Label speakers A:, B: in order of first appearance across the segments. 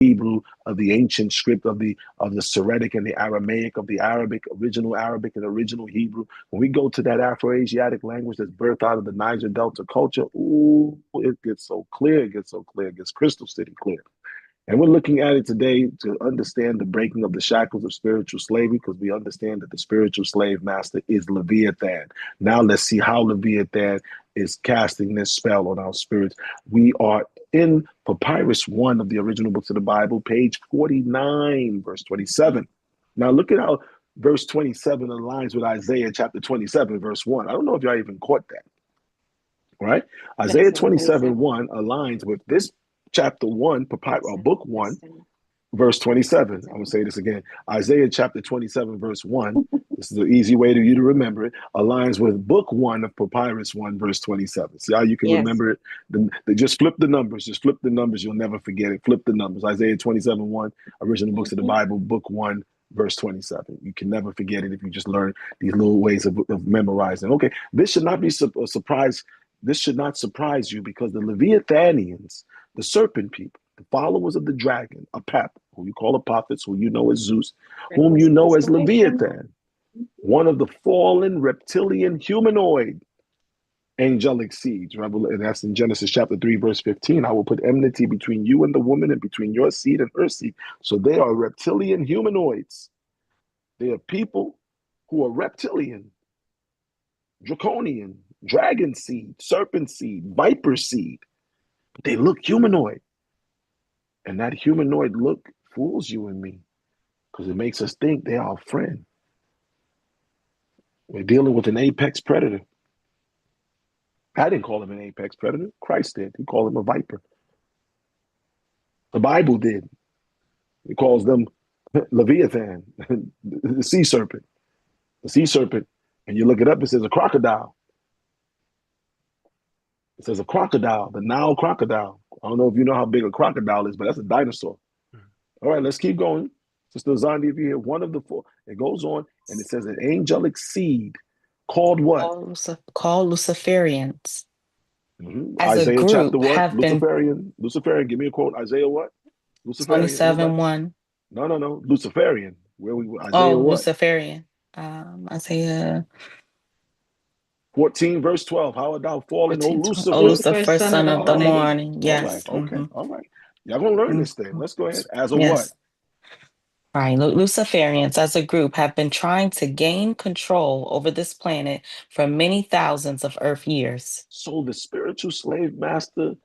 A: Hebrew, of the ancient script, of the Syriac and the Aramaic, of the Arabic, original Arabic and original Hebrew. When we go to that Afro-Asiatic language that's birthed out of the Niger Delta culture, ooh, it gets so clear, it gets so clear, it gets crystal city clear. And we're looking at it today to understand the breaking of the shackles of spiritual slavery, because we understand that the spiritual slave master is Leviathan. Now let's see how Leviathan is casting this spell on our spirits. We are in Papyrus 1 of the original books of the Bible, page 49, verse 27. Now look at how verse 27 aligns with Isaiah chapter 27, verse 1. I don't know if y'all even caught that, right? Isaiah 27, 1 aligns with this chapter 1, book 1, verse 27. I'm going to say this again. Isaiah chapter 27, verse 1. This is an easy way to you to remember it. Aligns with book 1 of Papyrus 1, verse 27. See how you can remember it? Just flip the numbers. Just flip the numbers. You'll never forget it. Flip the numbers. Isaiah 27, 1, original books of the Bible, book 1, verse 27. You can never forget it if you just learn these little ways of memorizing. Okay, this should not be a surprise. This should not surprise you, because the Leviathanians, the serpent people, the followers of the dragon, Apep, who you call Apophis, who you know as Zeus, whom you know as Leviathan, one of the fallen reptilian humanoid angelic seeds. And that's in Genesis chapter 3, verse 15. I will put enmity between you and the woman, and between your seed and her seed. So they are reptilian humanoids. They are people who are reptilian, draconian, dragon seed, serpent seed, viper seed. But they look humanoid. And that humanoid look fools you and me, because it makes us think they are a friend. We're dealing with an apex predator. I didn't call him an apex predator. Christ did. He called him a viper. The Bible did. He calls them Leviathan, the sea serpent. The sea serpent. And you look it up, it says a crocodile. It says a crocodile, the Nile crocodile. I don't know if you know how big a crocodile is, but that's a dinosaur. All right, let's keep going. Sister Zandi, if you hear one of the four, it goes on and it says an angelic seed called what?
B: Called Luciferians. As
A: Isaiah
B: a group
A: chapter what?
B: have
A: Luciferian. Luciferian, give me a quote. Isaiah what? Luciferian.
B: 27:1.
A: No. Luciferian. Isaiah what?
B: Luciferian. Isaiah
A: 14, verse 12. How art thou fallen, O
B: 14,
A: Lucifer?
B: Lucifer, son of the morning. Yes.
A: All right. All right. Y'all gonna learn this thing. Let's go ahead. As a
B: yes.
A: what?
B: Right. Luciferians as a group have been trying to gain control over this planet for many thousands of Earth years.
A: So the spiritual slave master,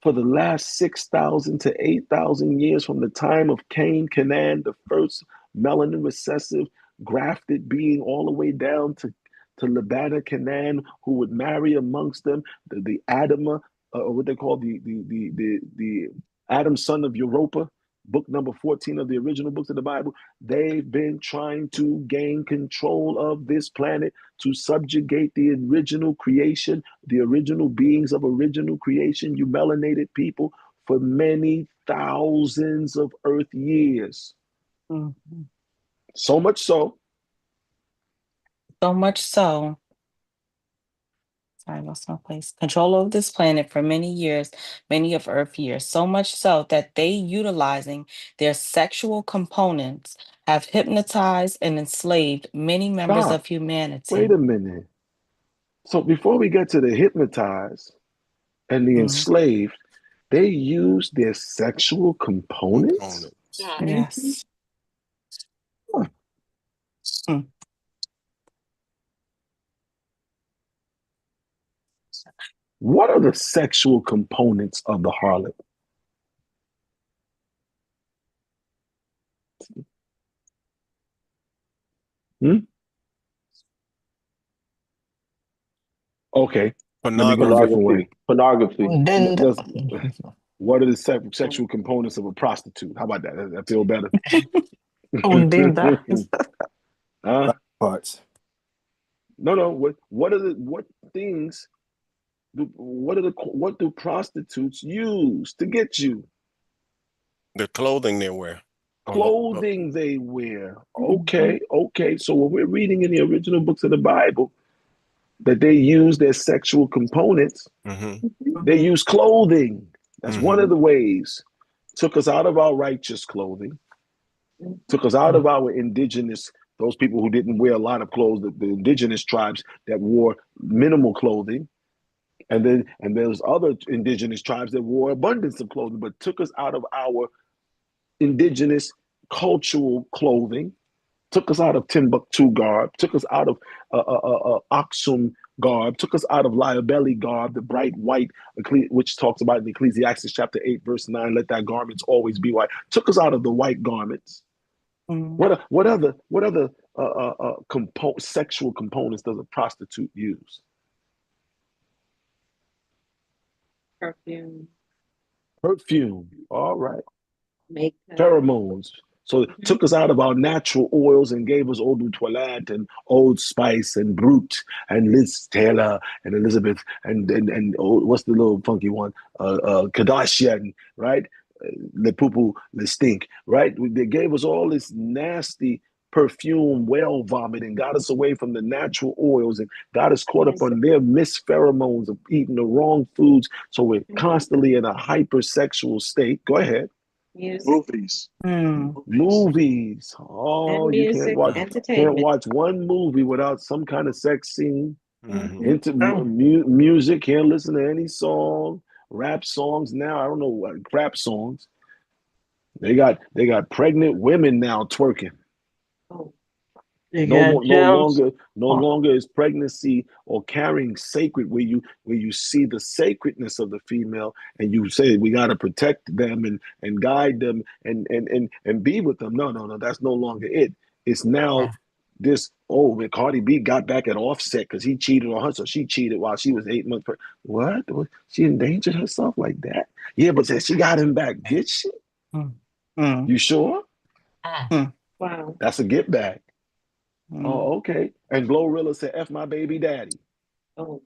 A: for the last 6,000 to 8,000 years, from the time of Cain, Canaan, the first melanin recessive grafted being, all the way down to Labana, Canaan, who would marry amongst them the Adama, or what they call the Adam, son of Europa, book number 14 of the original books of the Bible. They've been trying to gain control of this planet, to subjugate the original creation, the original beings of original creation, you melanated people, for many thousands of Earth years.
B: Mm-hmm.
A: So much so.
B: So much so. Sorry, I lost my place. Control of this planet for many years, many of Earth years. So much so that they, utilizing their sexual components, have hypnotized and enslaved many members
A: Stop.
B: of humanity.
A: Wait a minute. So before we get to the hypnotized and the enslaved, they use their sexual components?
B: Yes.
A: What are the sexual components of the harlot? Okay.
C: Pornography.
A: What are the sexual components of a prostitute? How about that? I feel better.
C: Parts.
A: No. What do prostitutes use to get you?
D: The clothing they wear.
A: Clothing they wear. Okay. So when we're reading in the original books of the Bible that they use their sexual components, they use clothing. That's one of the ways took us out of our righteous clothing, took us out of our indigenous, those people who didn't wear a lot of clothes, the indigenous tribes that wore minimal clothing. And there's other indigenous tribes that wore abundance of clothing, but took us out of our indigenous cultural clothing, took us out of Timbuktu garb, took us out of Aksum garb, took us out of Liabelli garb, the bright white, which talks about in Ecclesiastes chapter 8, verse 9, let thy garments always be white. Took us out of the white garments. What other sexual components does a prostitute use? Perfume. All right.
C: Makeup.
A: Pheromones. So it took us out of our natural oils and gave us eau de toilette and Old Spice and Brut and Liz Taylor and Elizabeth and what's the little funky one? Kardashian, right? Le Poupou, Le Stink, right? They gave us all this nasty perfume, whale vomit, and got us away from the natural oils and got us caught up on their mispheromones of eating the wrong foods. So we're constantly in a hypersexual state. Go ahead.
C: Music.
E: Movies.
A: Movies. Oh,
C: And
A: you
C: music,
A: can't
C: entertainment.
A: watch one movie without some kind of sex scene.
D: Mhm.
A: Music, can't listen to any song. Rap songs now, I don't know what rap songs. They got pregnant women now twerking.
C: Oh,
F: They
A: No
F: got gems.
A: longer is pregnancy or carrying sacred where you see the sacredness of the female and you say we got to protect them and guide them and be with them. No, that's no longer it. It's now this, when Cardi B got back at Offset because he cheated on her, so she cheated while she was 8 months pregnant. What? She endangered herself like that? Yeah, but she got him back, did she? You sure?
C: wow.
A: That's a get back. Oh, okay. And Glorilla said, "F my baby daddy."
C: Oh,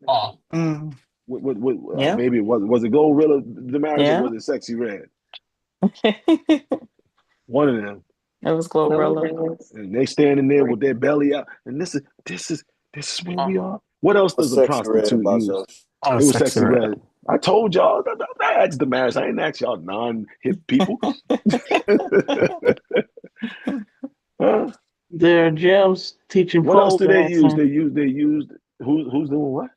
B: Yeah.
A: Maybe was it Glorilla the marriage
B: Yeah.
A: or was it Sexy Red? One of them.
B: It was Glorilla.
A: And they standing there with their belly out. And this is where we are. What else does a
E: Sexy Red
A: prostitute
E: about
A: use?
E: yours.
A: It was Sexy Red. I told y'all. I asked the marriage. I ain't asked y'all non-hip people. Huh?
F: There are gems teaching
A: What else
F: pole
A: do they use?
F: dancing.
A: They used who's doing what?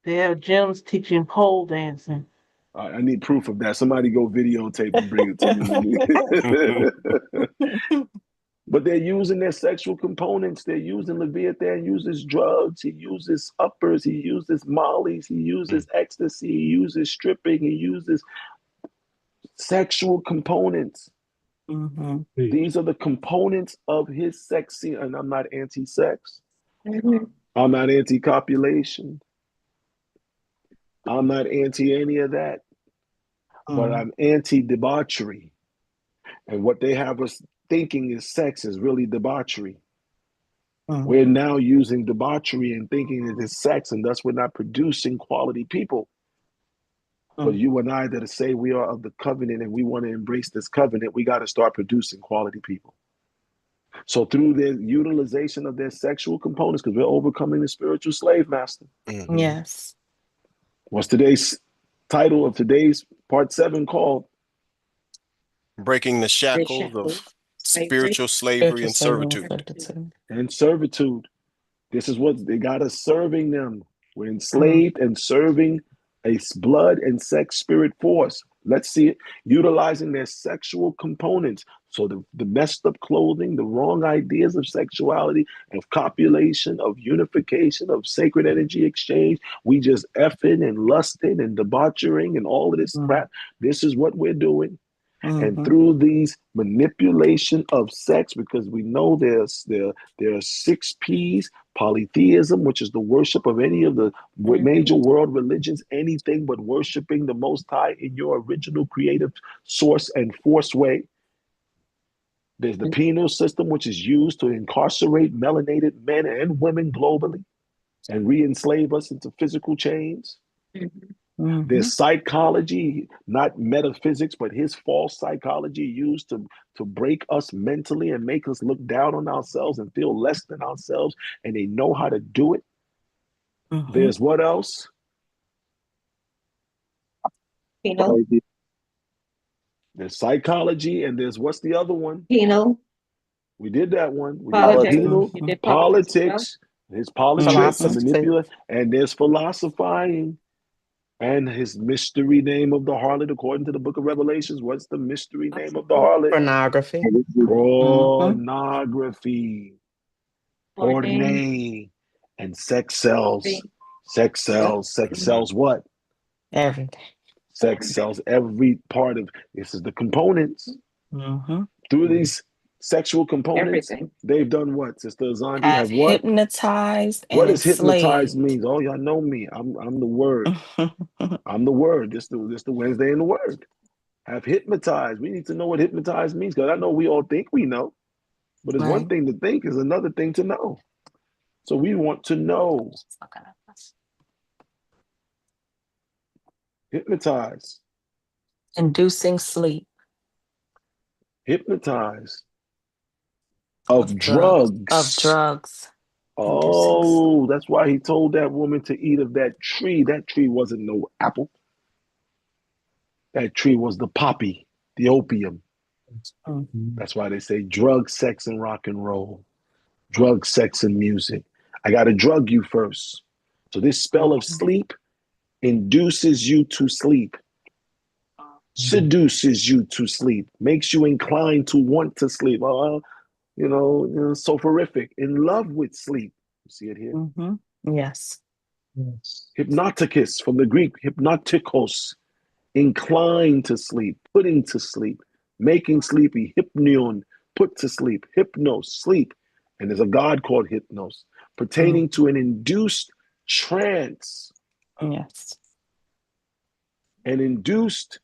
F: They have gems teaching pole dancing.
A: I need proof of that. Somebody go videotape and bring it to me. But they're using their sexual components. They're using Leviathan uses drugs. He uses uppers. He uses mollies. He uses ecstasy. He uses stripping. He uses sexual components. These are the components of his sex scene. And I'm not anti-sex. I'm not anti-copulation. I'm not anti any of that. But I'm anti-debauchery. And what they have us thinking is sex is really debauchery. We're now using debauchery and thinking it is sex, and thus we're not producing quality people. But you and I that say we are of the covenant and we want to embrace this covenant, we got to start producing quality people. So through their utilization of their sexual components, because we're overcoming the spiritual slave master.
B: Yes.
A: What's today's title of today's part 7 called?
D: Breaking the shackles of spiritual slavery and servitude.
A: And servitude. This is what they got us serving them. We're enslaved and serving a blood and sex spirit force. Let's see it. Utilizing their sexual components. So the messed up clothing, the wrong ideas of sexuality, of copulation, of unification, of sacred energy exchange. We just effing and lusting and debauchering and all of this crap. This is what we're doing. And through these manipulation of sex, because we know there are 6 P's: polytheism, which is the worship of any of the major world religions, anything but worshiping the Most High in your original creative source and force way. There's the penal system, which is used to incarcerate melanated men and women globally and re-enslave us into physical chains. There's psychology, not metaphysics, but his false psychology used to break us mentally and make us look down on ourselves and feel less than ourselves, and they know how to do it. There's what else? There's psychology, and there's what's the other one?
C: Penal.
A: We did that one. We did
C: Politics.
A: penal,
C: You did
A: politics. His politics, the
B: Philosophy.
A: manipulation, and there's philosophizing. And his mystery name of the harlot, according to the book of Revelations, what's the mystery name of the harlot?
E: Pornography.
A: Pornography. Porne. And sex sells. Sex sells. Sex sells what?
B: Everything.
A: Sex sells every part of this is the components. Through these sexual components, they've done what? Sister Azandi has what?
B: Hypnotized and
A: what does hypnotized
B: enslaved.
A: mean? Oh, y'all know me. I'm the word. I'm the word. This the Wednesday in the word. Have hypnotized. We need to know what hypnotized means, because I know we all think we know, but it's one thing to think, is another thing to know. So we want to know. Hypnotize.
B: Inducing sleep.
A: Hypnotize. Of drugs.
B: Of drugs.
A: Oh, that's why he told that woman to eat of that tree. That tree wasn't no apple. That tree was the poppy, the opium. That's why they say drug, sex, and rock and roll. Drug, sex, and music. I got to drug you first. So this spell of sleep induces you to sleep, seduces you to sleep, makes you inclined to want to sleep. Soporific, in love with sleep. You see it here?
B: Yes.
A: Hypnoticus, from the Greek, hypnotikos, inclined to sleep, putting to sleep, making sleepy, hypnion, put to sleep, hypnos, sleep. And there's a god called Hypnos, pertaining to an induced trance.
B: Yes.
A: An induced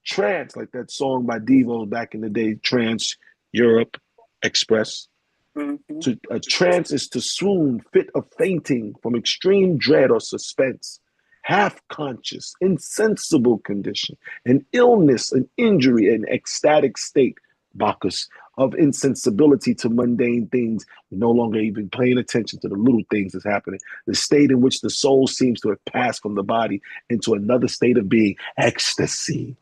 A: trance, like that song by Devo back in the day, Trance Europe Express. A trance is to swoon, fit of fainting from extreme dread or suspense, half conscious, insensible condition, an illness, an injury, an ecstatic state, Bacchus, of insensibility to mundane things, no longer even paying attention to the little things that's happening, the state in which the soul seems to have passed from the body into another state of being, ecstasy.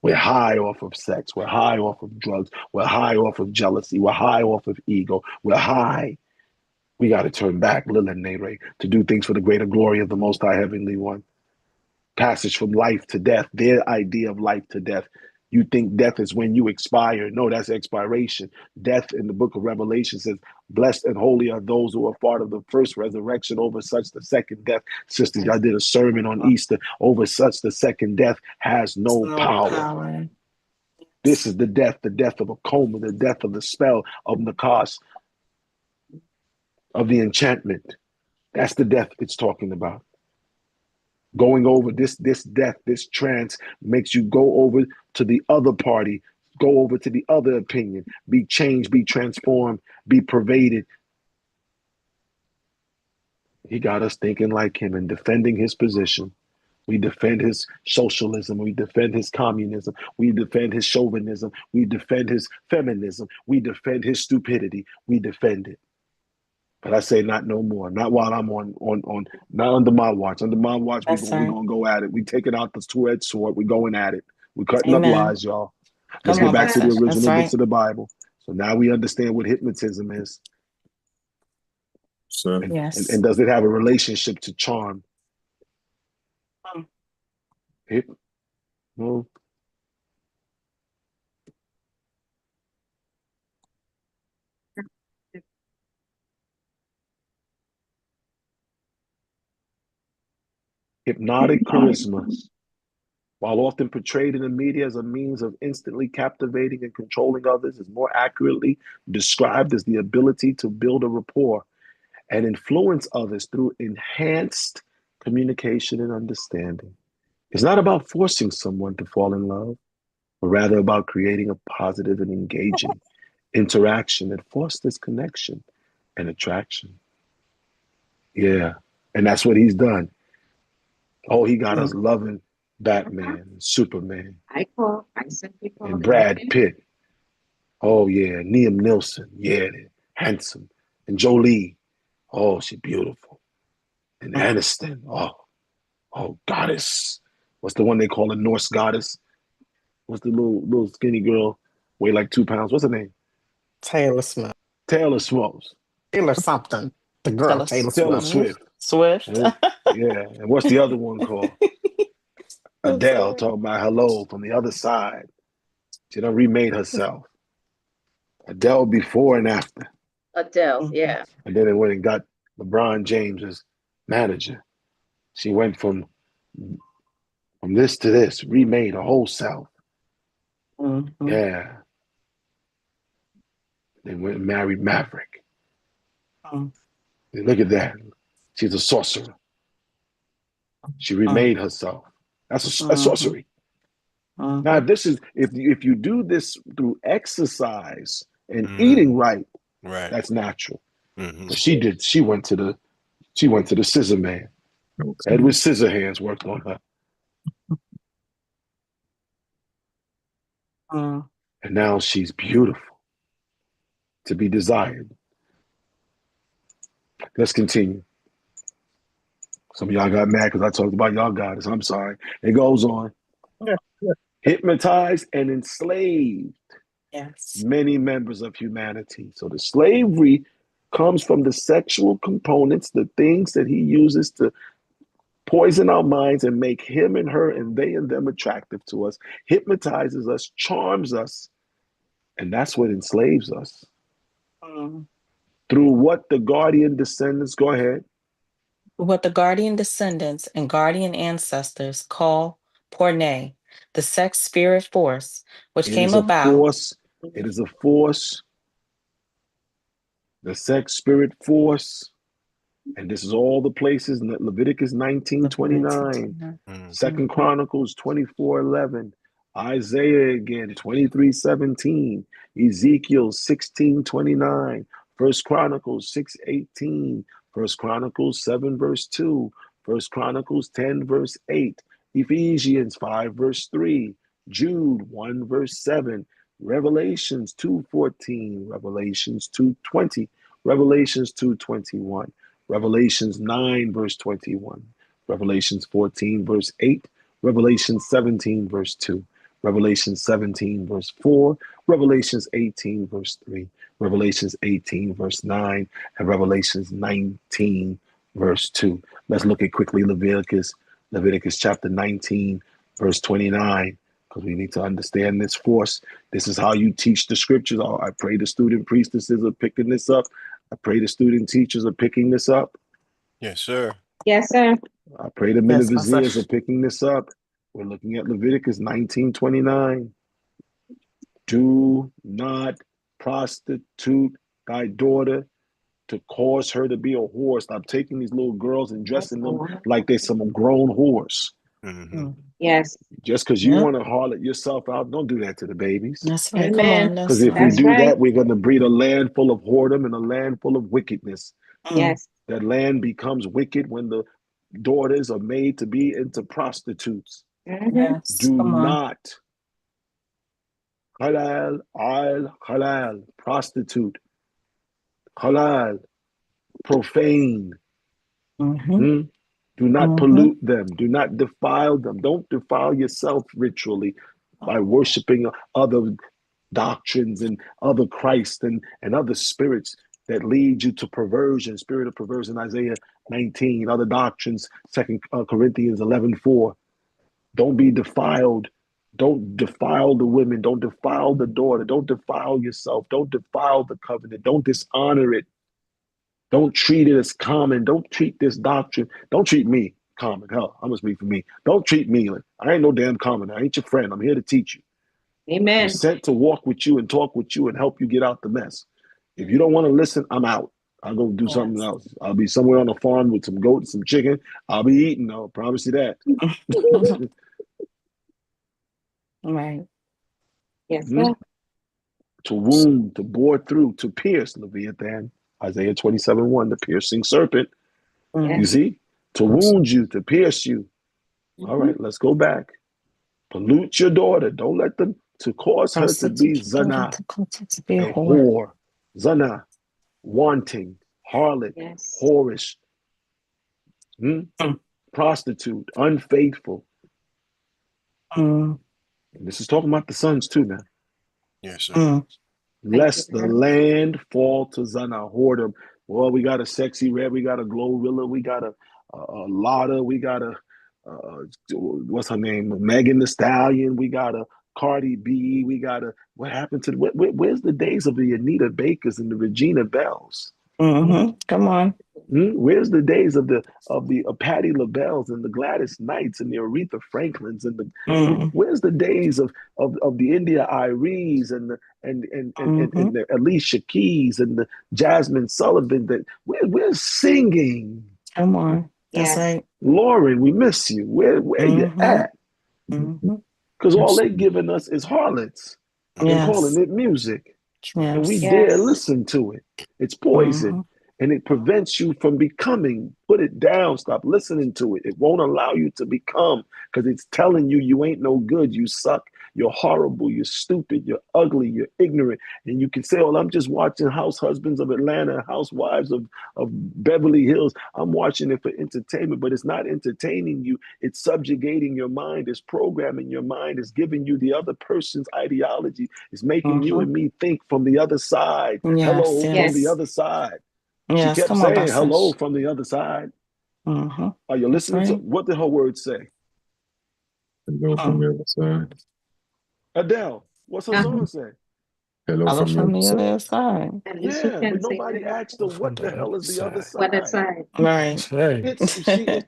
A: We're high off of sex. We're high off of drugs. We're high off of jealousy. We're high off of ego. We're high. We got to turn back, Lila Nere, to do things for the greater glory of the Most High Heavenly One. Passage from life to death, their idea of life to death. You think death is when you expire. No, that's expiration. Death in the book of Revelation says, blessed and holy are those who are part of the first resurrection, over such the second death. Sisters, I did a sermon on Easter. Over such the second death has no power. This is the death of a coma, the death of the spell of Nakas, of the enchantment. That's the death it's talking about. Going over this death, this trance makes you go over to the other party, go over to the other opinion, be changed, be transformed, be pervaded. He got us thinking like him and defending his position. We defend his socialism. We defend his communism. We defend his chauvinism. We defend his feminism. We defend his stupidity. We defend it. But I say not no more. Not while I'm on not under my watch. Under my watch, we're gonna go at it. We taking out the two-edged sword. We're going at it. We're cutting up lies, y'all. Let's get back to the original books of the Bible. So now we understand what hypnotism is. And does it have a relationship to charm? No. Hypnotic charisma, while often portrayed in the media as a means of instantly captivating and controlling others, is more accurately described as the ability to build a rapport and influence others through enhanced communication and understanding. It's not about forcing someone to fall in love, but rather about creating a positive and engaging interaction that fosters connection and attraction. Yeah, and that's what he's done. Oh, he got us loving Batman, and Superman, and Brad Pitt. Oh yeah, Liam Neeson, yeah, handsome, and Jolie. Oh, she's beautiful, and Aniston. Oh, goddess. What's the one they call a Norse goddess? What's the little skinny girl? Weigh like 2 pounds. What's her name?
E: Taylor Swift.
A: Taylor Swift.
E: Taylor something. The girl, Taylor
A: Taylor
E: Swift.
A: Swift.
B: Swift.
A: Yeah. And what's the other one called? Adele talking about hello from the other side. She done remade herself. Adele before and after.
C: Adele, yeah.
A: And then it went and got LeBron James as manager. She went from this to this, remade her whole self.
B: Mm-hmm.
A: Yeah. Then went and married Maverick.
B: Mm.
A: And look at that. She's a sorcerer. She remade herself. That's a sorcery. Now, if you do this through exercise and eating right, that's natural. But she went to the scissor man. Edward Scissorhands worked on her. And now she's beautiful to be desired. Let's continue. Some of y'all got mad because I talked about y'all goddess. I'm sorry. It goes on. Hypnotized and enslaved many members of humanity. So the slavery comes from the sexual components, the things that he uses to poison our minds and make him and her and they and them attractive to us, hypnotizes us, charms us, and that's what enslaves us. Through what the guardian descendants, go ahead.
B: What the guardian descendants and guardian ancestors call Porne, the sex spirit force, which came about.
A: It is a force, the sex spirit force. And this is all the places in Leviticus 19:29, 2 Chronicles 24:11, Isaiah again 23:17, Ezekiel 16:29, 1 Chronicles 6:18, 1 Chronicles 7 verse 2, 1 Chronicles 10 verse 8, Ephesians 5 verse 3, Jude 1 verse 7, Revelations 2:14, Revelations 2:20, Revelations 2:21. Revelations 9, verse 21, Revelations 14, verse 8, Revelations 17, verse 2, Revelations 17, verse 4, Revelations 18, verse 3, Revelations 18, verse 9, and Revelations 19, verse 2. Let's look at quickly Leviticus chapter 19, verse 29, because we need to understand this force. This is how you teach the scriptures. I pray the student priestesses are picking this up. I pray the student teachers are picking this up.
D: Yes, sir.
C: Yes, sir.
A: I pray the men of viziers are picking this up. We're looking at Leviticus 19:29. Do not prostitute thy daughter to cause her to be a whore. Stop taking these little girls and dressing them like they're some grown whores.
C: Yes.
A: Just because you want to harlot yourself out, don't do that to the babies.
B: That's right. Come on.
A: Because if we do that, we're going to breed a land full of whoredom and a land full of wickedness.
C: Yes.
A: That land becomes wicked when the daughters are made to be into prostitutes. Do not halal, prostitute, halal, profane. Do not pollute them. Do not defile them. Don't defile yourself ritually by worshiping other doctrines and other Christ and other spirits that lead you to perversion, spirit of perversion, Isaiah 19, other doctrines, 2 Corinthians 11:4. Don't be defiled. Don't defile the women. Don't defile the daughter. Don't defile yourself. Don't defile the covenant. Don't dishonor it. Don't treat it as common. Don't treat this doctrine. Don't treat me common. Hell, I'm gonna speak for me. Don't treat me like I ain't no damn common. I ain't your friend. I'm here to teach you.
C: Amen.
A: I'm sent to walk with you and talk with you and help you get out the mess. If you don't want to listen, I'm out. I'll go do something else. I'll be somewhere on a farm with some goat and some chicken. I'll be eating, though. I promise you that.
B: Right.
C: Yes, sir.
A: To wound, to bore through, to pierce, Leviathan. Isaiah 27:1, the piercing serpent. You see? To wound you, to pierce you. All right, let's go back. Pollute your daughter. Don't let them, to cause her to be zana, a whore. Zana, wanting, harlot, whorish, prostitute, unfaithful. And this is talking about the sons too now.
D: Yes, sir.
B: Mm.
A: Lest the land fall to Zana whoredom. Well, we got a Sexy Red, we got a Glorilla, we got a Lotta, we got a what's her name, Megan Thee Stallion, we got a Cardi B, we got a what happened to where's the days of the Anita Bakers and the Regina Bells?
B: Mm-hmm. Come on.
A: Where's the days of the Patti LaBelle's and the Gladys Knights and the Aretha Franklins and the where's the days of the India Iries and the and the Alicia Keys and the Jasmine Sullivan that we're singing.
B: Come on. That's right.
A: Lauren, we miss you. Where you at? Because all they giving us is harlots and calling it music.
B: Yes.
A: And we dare listen to it. It's poison. And it prevents you from becoming. Put it down. Stop listening to it. It won't allow you to become because it's telling you you ain't no good. You suck. You're horrible. You're stupid. You're ugly. You're ignorant. And you can say, "Oh, I'm just watching House Husbands of Atlanta, Housewives of Beverly Hills. I'm watching it for entertainment," but it's not entertaining you. It's subjugating your mind. It's programming your mind. It's giving you the other person's ideology. It's making you and me think from the other side. Hello from the other side. She kept saying hello from the other side. Are you listening to what did her words say?
G: Hello from the other side.
A: Adele, what's her song say?
G: Hello from the other side.
A: Yeah, but nobody asked her what the hell is the other side.
C: What other side?
B: Right.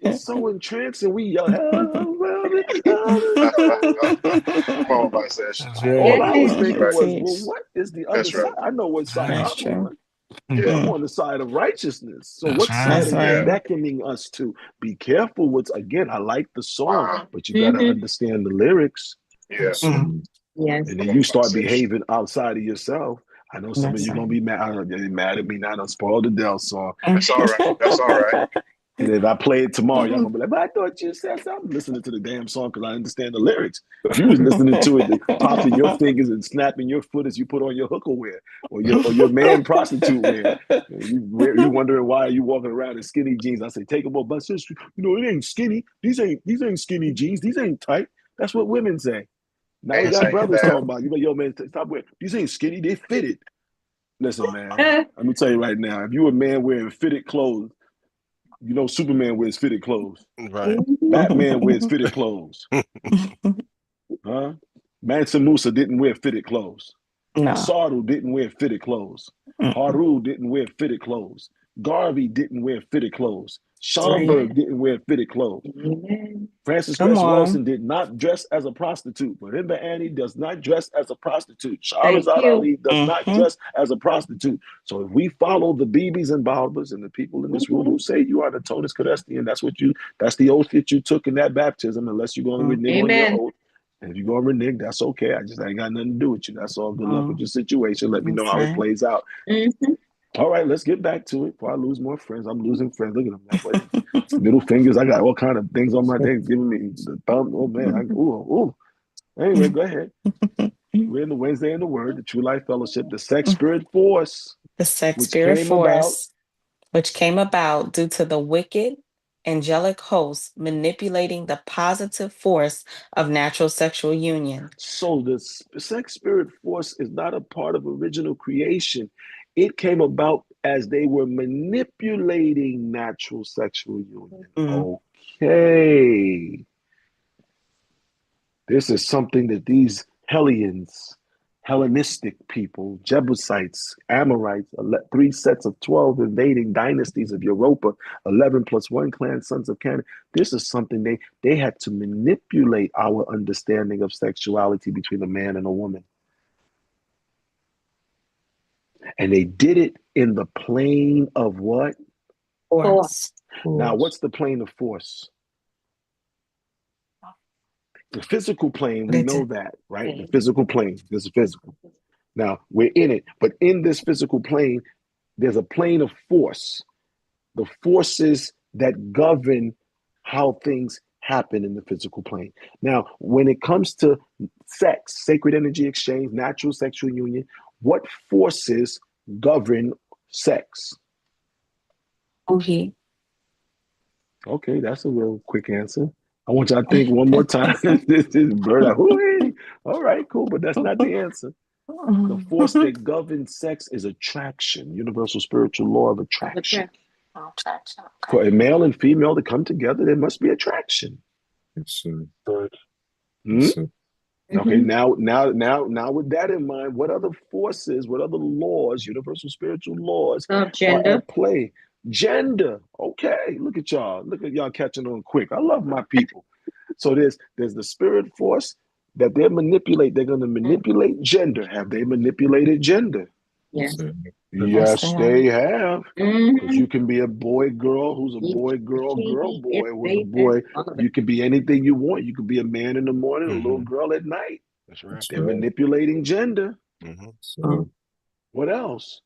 A: It's so entrancing. We yell, hello from the
G: All I said,
A: all I was thinking was, well, what is the other side? I know what side
B: That's
A: I'm
B: true.
A: on. I'm on the side of righteousness. So what side are you beckoning us to? Be careful what's, again, I like the song, but you got to understand the lyrics.
G: Yes.
A: And then you start behaving outside of yourself. I know some of you going to be mad at me now. I spoiled the Adele song.
G: That's all right. That's all right.
A: And if I play it tomorrow, y'all going to be like, but I thought you said something. I'm listening to the damn song because I understand the lyrics. If you was listening to it, popping your fingers and snapping your foot as you put on your hooker wear or your man prostitute wear. You wondering why you walking around in skinny jeans. I say, take them off. But sis, it ain't skinny. These ain't skinny jeans. These ain't tight. That's what women say. Now we got brothers talking about, you like, yo, man, stop wearing. These ain't skinny. They fitted. Listen, man, let me tell you right now, if you a man wearing fitted clothes, you know Superman wears fitted clothes.
D: Right.
A: Batman wears fitted clothes. Mansa Musa didn't wear fitted clothes.
B: No.
A: Sardu didn't wear fitted clothes. Haru didn't wear fitted clothes. Garvey didn't wear fitted clothes. Schomburg didn't wear fitted clothes. Francis Cress Welsing did not dress as a prostitute. Marimba Annie does not dress as a prostitute. Shahrazad Ali does not dress as a prostitute. So if we follow the Bibis and Balbas and the people in this room who say you are the Tonus Cadestian, that's the oath that you took in that baptism, unless you're going to renege on your oath. And if you're going to renege, that's okay. I ain't got nothing to do with you. That's all. Good luck with your situation. Let me know how it plays out. All right, let's get back to it before I lose more friends. I'm losing friends. Look at them. Middle fingers. I got all kind of things on my thing giving me the thumb. Oh, man. Ooh. Anyway, go ahead. We're in the Wednesday in the Word, the True Life Fellowship, the Sex Spirit Force.
B: The Sex Spirit Force, which came about due to the wicked angelic hosts manipulating the positive force of natural sexual union.
A: So the Sex Spirit Force is not a part of original creation. It came about as they were manipulating natural sexual union. Okay. This is something that these Hellenes, Hellenistic people, Jebusites, Amorites, 3 sets of 12 invading dynasties of Europa, 11 plus 1 clan, sons of Canaan. This is something they had to manipulate our understanding of sexuality between a man and a woman. And they did it in the plane of what?
B: Force.
A: Now, what's the plane of force? The physical plane, we know that, right? The physical plane, this is physical. Now, we're in it, but in this physical plane, there's a plane of force. The forces that govern how things happen in the physical plane. Now, when it comes to sex, sacred energy exchange, natural sexual union, what forces govern sex?
B: Okay,
A: that's a real quick answer. I want y'all to think one more time. This is bird. All right, cool, but that's not the answer. The force that governs sex is attraction, universal spiritual law of attraction. For a male and female to come together, there must be attraction.
G: Yes, sir.
A: Hmm?
G: Yes, sir.
A: Okay, now with that in mind, what other forces, what other laws, universal spiritual laws are
C: Gender.
A: at play? Gender. Okay, look at y'all catching on quick. I love my people. So there's the spirit force that they're going to manipulate gender. Have they manipulated gender?
C: Yes.
G: Sir.
A: Yes, they have. Because you
C: Mhm.
A: can be a boy, girl, who's a boy, girl, girl, boy, who's a
C: If
A: boy.
C: all of it.
A: You can be anything you want. You could be a man in the morning, a little girl at night.
D: That's right.
A: They're manipulating gender.
G: So,
A: What else?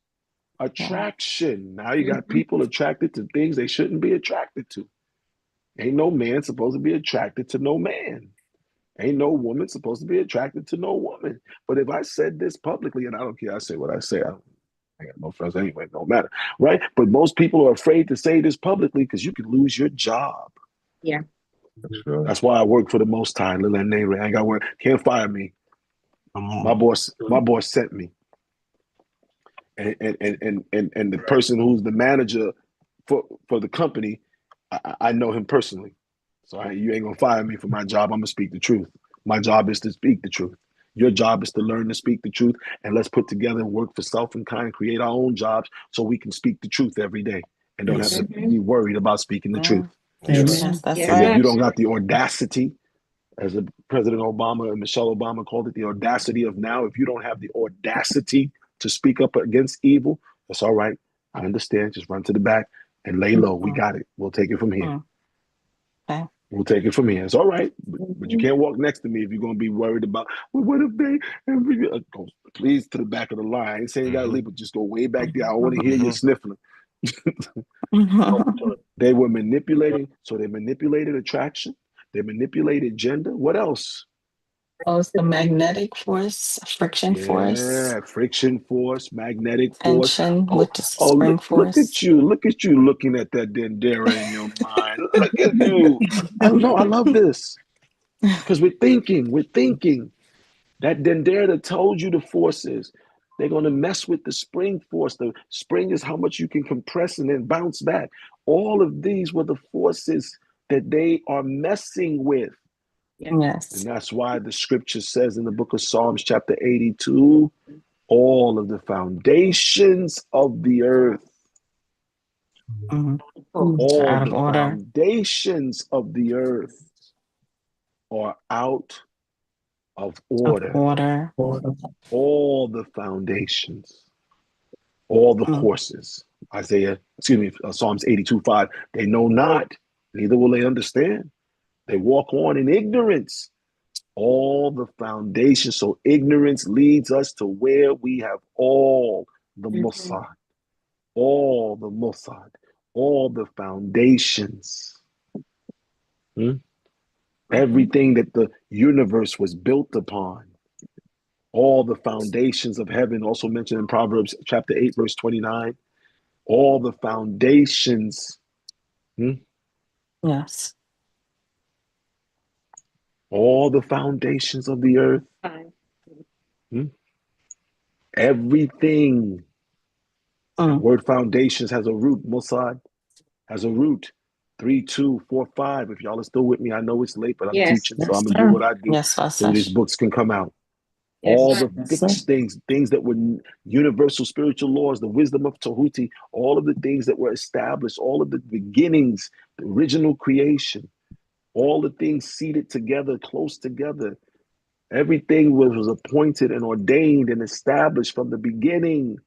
A: Attraction. Now you got people attracted to things they shouldn't be attracted to. Ain't no man supposed to be attracted to no man. Ain't no woman supposed to be attracted to no woman. But if I said this publicly, and I don't care, I say what I say. I got no friends anyway, no matter, right? But most people are afraid to say this publicly because you could lose your job.
C: Yeah.
G: that's right.
A: That's why I work for the Most High. Little and I ain't got work. Can't fire me. My boss sent me. And the person who's the manager for the company, I know him personally. So you ain't gonna fire me for my job. I'm gonna speak the truth. My job is to speak the truth. Your job is to learn to speak the truth, and let's put together and work for self and kind, create our own jobs so we can speak the truth every day and don't have to be worried about speaking the truth.
B: Yes, that's
A: And if
B: right.
A: you don't got the audacity, as President Obama and Michelle Obama called it, the audacity of now, if you don't have the audacity to speak up against evil, that's all right. I understand. Just run to the back and lay low. We got it. We'll take it from here.
B: Okay.
A: We'll take it from here. It's all right. But you can't walk next to me if you're going to be worried about, well, what if they, go, please, to the back of the line. I ain't saying you got to leave, but just go way back there. I want to hear you sniffling. They were manipulating. So they manipulated attraction. They manipulated gender. What else?
B: Oh, it's the magnetic force, friction force,
A: Yeah, friction force, magnetic force.
B: tension with the
A: Oh,
B: spring
A: look at
B: force.
A: you. Look at you looking at that dendera in your mind. Look at you. I love this. Because we're thinking. That dendera that told you the forces. They're going to mess with the spring force. The spring is how much you can compress and then bounce back. All of these were the forces that they are messing with.
B: Yes.
A: And that's why the scripture says in the book of Psalms, chapter 82, all of the foundations of the earth, all
B: Out of
A: the
B: order.
A: foundations of the earth are out of order. All the foundations, all the courses. Psalms 82:5. They know not, neither will they understand. They walk on in ignorance. All the foundations. So ignorance leads us to where we have all the Mossad, all the Mossad, all the foundations. Everything that the universe was built upon. All the foundations of heaven, also mentioned in Proverbs chapter 8, verse 29. All the foundations.
B: Yes.
A: All the foundations of the earth. Everything. The word foundations has a root. Mossad has a root. 3, 2, 4, 5. If y'all are still with me, I know it's late, but I'm teaching, so I'm gonna do what I do so these books can come out. All the fixed things that were universal spiritual laws, the wisdom of Tahuti, all of the things that were established, all of the beginnings, the original creation, all the things seated together, close together. Everything was appointed and ordained and established from the beginning.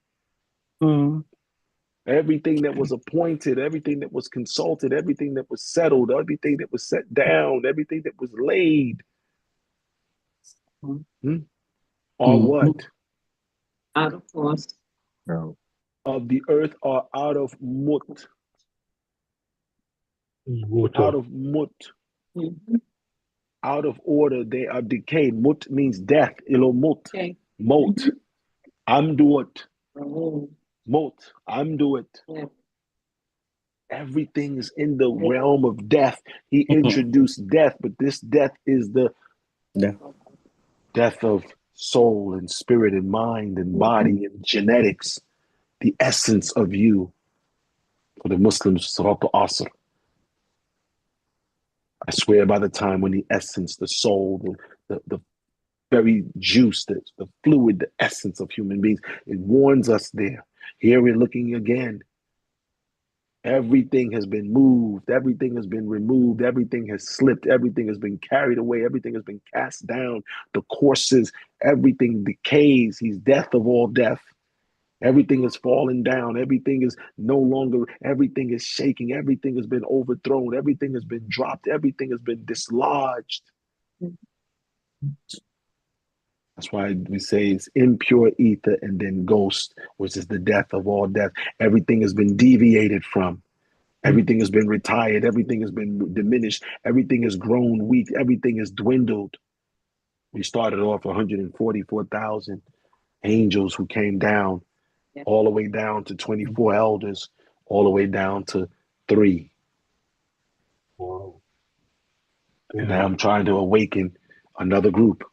A: Everything that was appointed, everything that was consulted, everything that was settled, everything that was set down, everything that was laid. Are what?
C: Out of force.
G: No.
A: Of the earth are out of mut. Out of mut. Out of order, they are decayed. Mut means death. Ilomut.
C: Okay.
A: Mot. Amduot. Mot. Amduot.
C: Yeah.
A: Everything is in the realm of death. He introduced death, but this death is the death of soul and spirit and mind and body and genetics, the essence of you. For the Muslims, Salat al-Asr. I swear by the time when the essence, the soul, the very juice, the fluid, the essence of human beings, it warns us there. Here we're looking again. Everything has been moved. Everything has been removed. Everything has slipped. Everything has been carried away. Everything has been cast down. The courses, everything decays. He's death of all death. Everything is falling down. Everything is no longer, everything is shaking. Everything has been overthrown. Everything has been dropped. Everything has been dislodged. That's why we say it's impure ether and then ghost, which is the death of all death. Everything has been deviated from. Everything has been retired. Everything has been diminished. Everything has grown weak. Everything has dwindled. We started off 144,000 angels who came down, all the way down to 24 elders, all the way down to 3.
G: Wow.
A: And now I'm trying to awaken another group.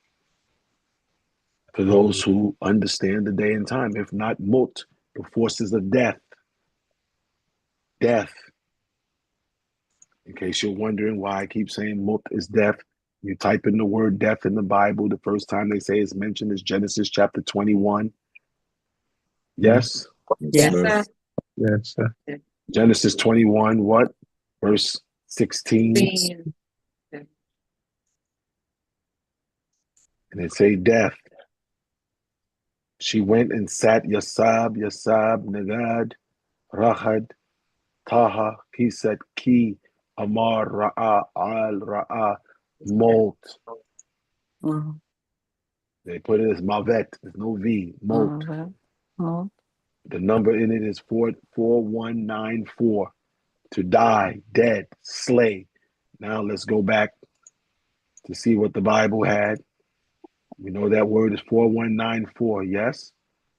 A: For those who understand the day and time, if not Mut, the forces of death. Death. In case you're wondering why I keep saying Mut is death, you type in the word death in the Bible, the first time they say it's mentioned is Genesis chapter 21. Yes?
C: Yes, sir.
G: Yes, sir.
A: Genesis 21, what? Verse 16. And it say death. She went and sat Yasab, Nagad, Rahad, Taha, Kisat, Ki, Amar, Ra'a, Al, Ra'a, Molt.
B: Mhm.
A: They put it as Mavet. There's no V. Molt.
B: Mhm.
A: The number in it is 4194. To die, dead, slay. Now let's go back to see what the Bible had. We know that word is 4194, yes?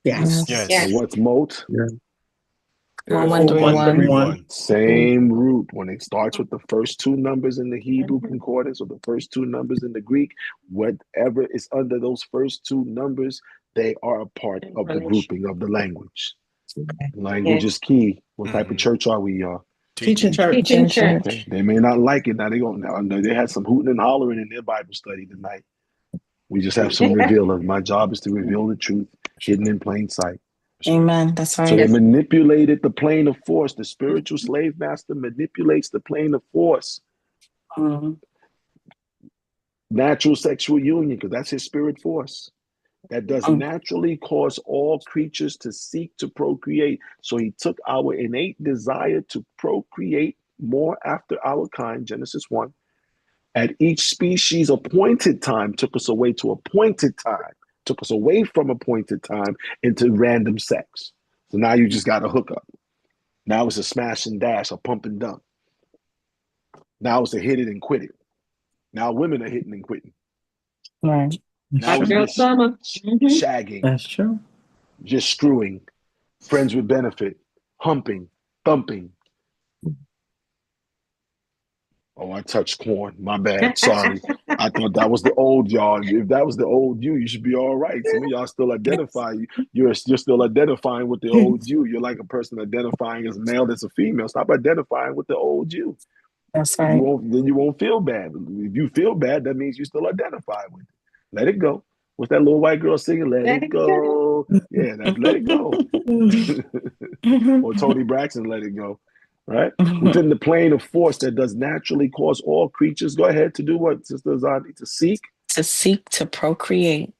E: Yes.
B: Yes.
D: Yes.
A: And what's Molt?
B: 1131.
D: 1131.
A: Same root. When it starts with the first 2 numbers in the Hebrew concordance or the first 2 numbers in the Greek, whatever is under those first 2 numbers, they are a part of the grouping of the language. Language is key. What type of church are we, y'all?
D: Teaching.
C: Teaching church.
A: Okay. They may not like it. Now they had some hooting and hollering in their Bible study tonight. We just have some revealers. My job is to reveal the truth hidden in plain sight.
B: Amen. That's
A: So
B: right.
A: they manipulated the plane of force. The spiritual slave master manipulates the plane of force.
B: Mhm.
A: Natural sexual union, because that's his spirit force. That does
B: Mm.
A: naturally cause all creatures to seek to procreate. So he took our innate desire to procreate more after our kind, Genesis 1. At each species appointed time took us away to appointed time, took us away from appointed time into random sex. So now you just got a hookup. Now it's a smash and dash, a pump and dump. Now it's a hit it and quit it. Now women are hitting and quitting.
B: Right.
A: Now
C: Hot
A: it's
C: girl
A: just
C: summer.
A: shagging,
E: That's true.
A: just screwing, friends with benefit, humping, thumping. Oh, I touched corn. My bad. Sorry. I thought that was the old y'all. If that was the old you should be all right. Some of y'all still identify. You're still identifying with the old you. You're like a person identifying as male that's a female. Stop identifying with the old you.
B: That's
A: You
B: right.
A: won't feel bad. If you feel bad, that means you still identify with it. Let it go. What's that little white girl singing? Let it go. Yeah, that's let it go. Or Tony Braxton, let it go. Right? Within the plane of force that does naturally cause all creatures. Go ahead to do what, Sister Azadi? To seek.
B: To seek to procreate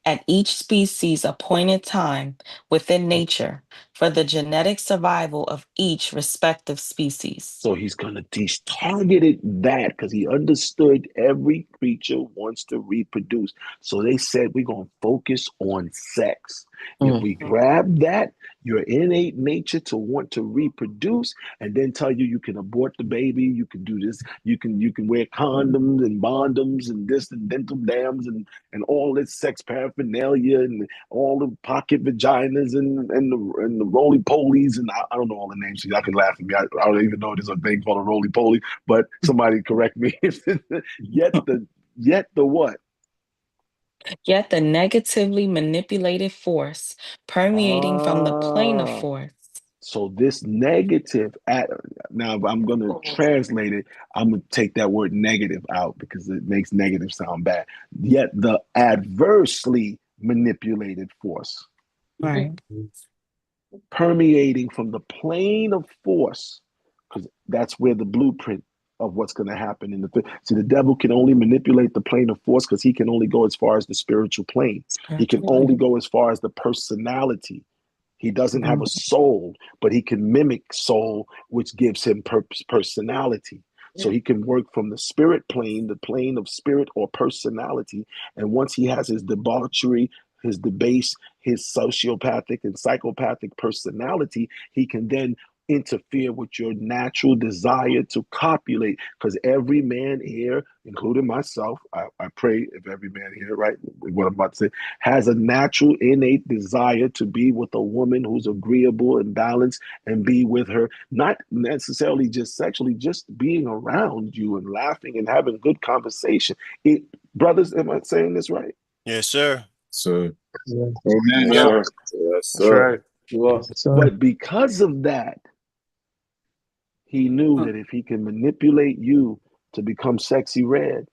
B: at each species appointed time within nature for the genetic survival of each respective species.
A: So he's targeted that because he understood every creature wants to reproduce. So they said we're going to focus on sex. If we grab that, your innate nature to want to reproduce, and then tell you can abort the baby, you can do this, you can wear condoms and bondoms and this and dental dams and all this sex paraphernalia and all the pocket vaginas and the roly polies and I don't know all the names. So y'all can laugh at me. I don't even know there's a thing called a roly poly, but somebody correct me. Yet the what?
B: Yet the negatively manipulated force permeating from the plane of
A: Ah,
B: force.
A: so this negative now if I'm going to translate it, I'm going to take that word negative out because it makes negative sound bad. Yet the adversely manipulated force
B: Right.
A: permeating from the plane of force, because that's where the blueprint of what's going to happen in the see, the devil can only manipulate the plane of force because he can only go as far as the spiritual plane. He can only go as far as the personality. He doesn't have a soul, but he can mimic soul, which gives him personality. So he can work from the spirit plane, the plane of spirit or personality. And once he has his debauchery, his debase, his sociopathic and psychopathic personality, he can then interfere with your natural desire to copulate. Because every man here, including myself, I pray if every man here, right, what I'm about to say, has a natural innate desire to be with a woman who's agreeable and balanced and be with her, not necessarily just sexually, just being around you and laughing and having good conversation. Brothers, am I saying this right?
D: Yes, sir.
G: So,
H: Amen.
A: Yes,
H: Yeah.
A: sir.
H: Yes,
G: that's
H: sir.
G: right.
H: You are.
G: So,
A: But because of that, he knew that if he can manipulate you to become sexy red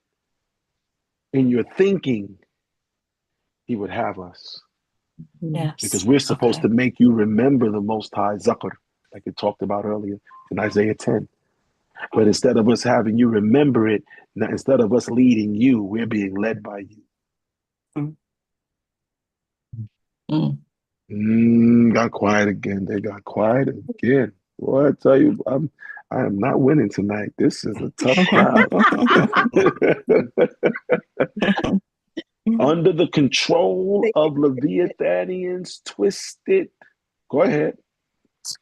A: in your thinking, he would have us.
B: Yes.
A: Because we're supposed to make you remember the Most High Zakr, like it talked about earlier in Isaiah 10. But instead of us having you remember it, instead of us leading you, we're being led by you. Got quiet again. They got quiet again. Boy, I tell you, I am not winning tonight. This is a tough crowd. Under the control of Leviathanians, twisted. Go ahead.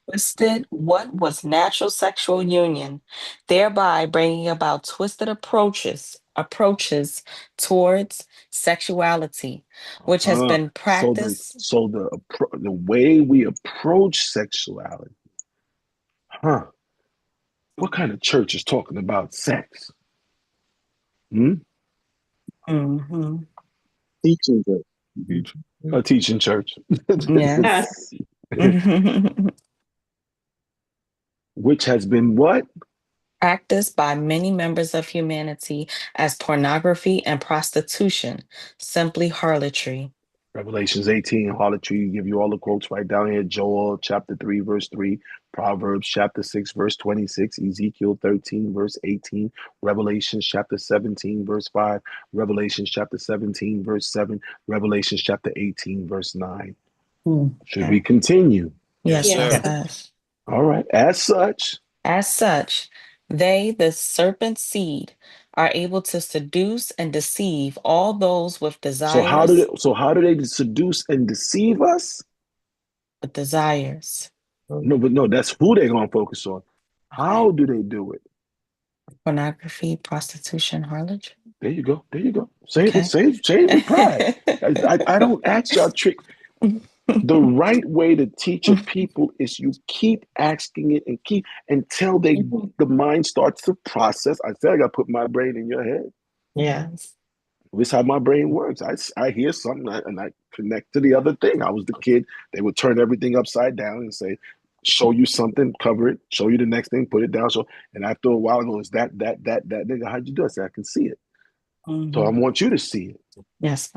B: Twisted what was natural sexual union, thereby bringing about twisted approaches towards sexuality, which has been practiced.
A: So the way we approach sexuality, what kind of church is talking about sex?
B: Mm-hmm.
H: Teaching good.
A: A teaching church.
B: Yes.
A: Which has been what?
B: Practiced by many members of humanity as pornography and prostitution, simply harlotry.
A: Revelations 18, harlotry, give you all the quotes right down here. Joel chapter 3, verse 3, Proverbs chapter 6, verse 26, Ezekiel 13, verse 18, Revelations chapter 17, verse 5, Revelations chapter 17, verse 7, Revelations chapter 18, verse 9. Should we continue?
B: Yes,
D: sir.
B: yes.
A: All right. As such,
B: they, the serpent's seed, are able to seduce and deceive all those with desires.
A: so how do they seduce and deceive us?
B: With desires.
A: No, that's who they're gonna focus on. How do they do it?
B: Pornography, prostitution, harlotry.
A: There you go. Save it with pride. I don't ask y'all trick. The right way to teach a people is you keep asking it and keep until the mind starts to process. I said I gotta put my brain in your head.
B: Yes.
A: This is how my brain works. I hear something and I connect to the other thing. I was the kid. They would turn everything upside down and say, show you something, cover it, show you the next thing, put it down. And after a while, I go, is that nigga? How'd you do it? I said, I can see it. So I want you to see it.
B: Yes.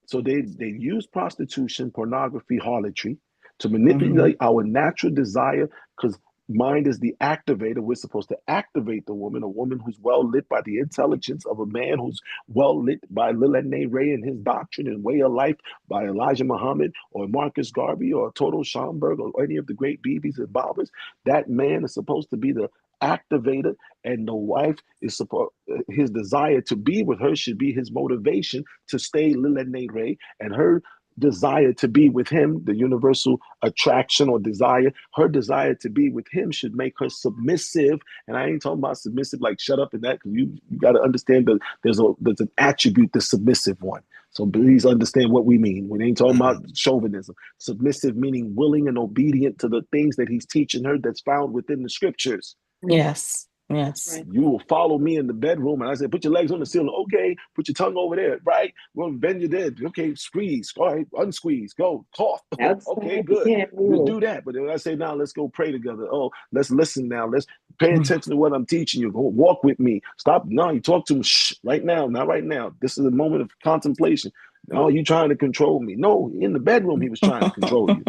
A: So they use prostitution, pornography, harlotry to manipulate our natural desire, because mind is the activator. We're supposed to activate a woman who's well lit by the intelligence of a man who's well lit by Lilene Ray and his doctrine and way of life, by Elijah Muhammad or Marcus Garvey or Toto Schomburg or any of the great BBs and Bobbers. That man is supposed to be the activator, and the wife is supposed, his desire to be with her should be his motivation to stay Lilene Ray, and her desire to be with him, the universal attraction or desire, her desire to be with him should make her submissive. And I ain't talking about submissive like shut up and that, because you got to understand that there's an attribute, the submissive one. So please understand what we mean. We ain't talking about chauvinism. Submissive meaning willing and obedient to the things that he's teaching her that's found within the scriptures.
B: Yes. Yes.
C: Right.
A: You will follow me in the bedroom. And I said, put your legs on the ceiling. Okay. Put your tongue over there. Right. Well, bend your head. Okay. Squeeze. All right. Unsqueeze. Go. Cough. Okay.
C: Outside, you
A: Good.
C: can't
A: You
C: move.
A: do that. But then I say, now let's go pray together. Oh, let's listen now. Let's pay
B: Mm.
A: attention to what I'm teaching you. Go walk with me. Stop. No, you talk to me. Shh. Right now. Not right now. This is a moment of contemplation. No, you trying to control me. No, in the bedroom, he was trying to control you.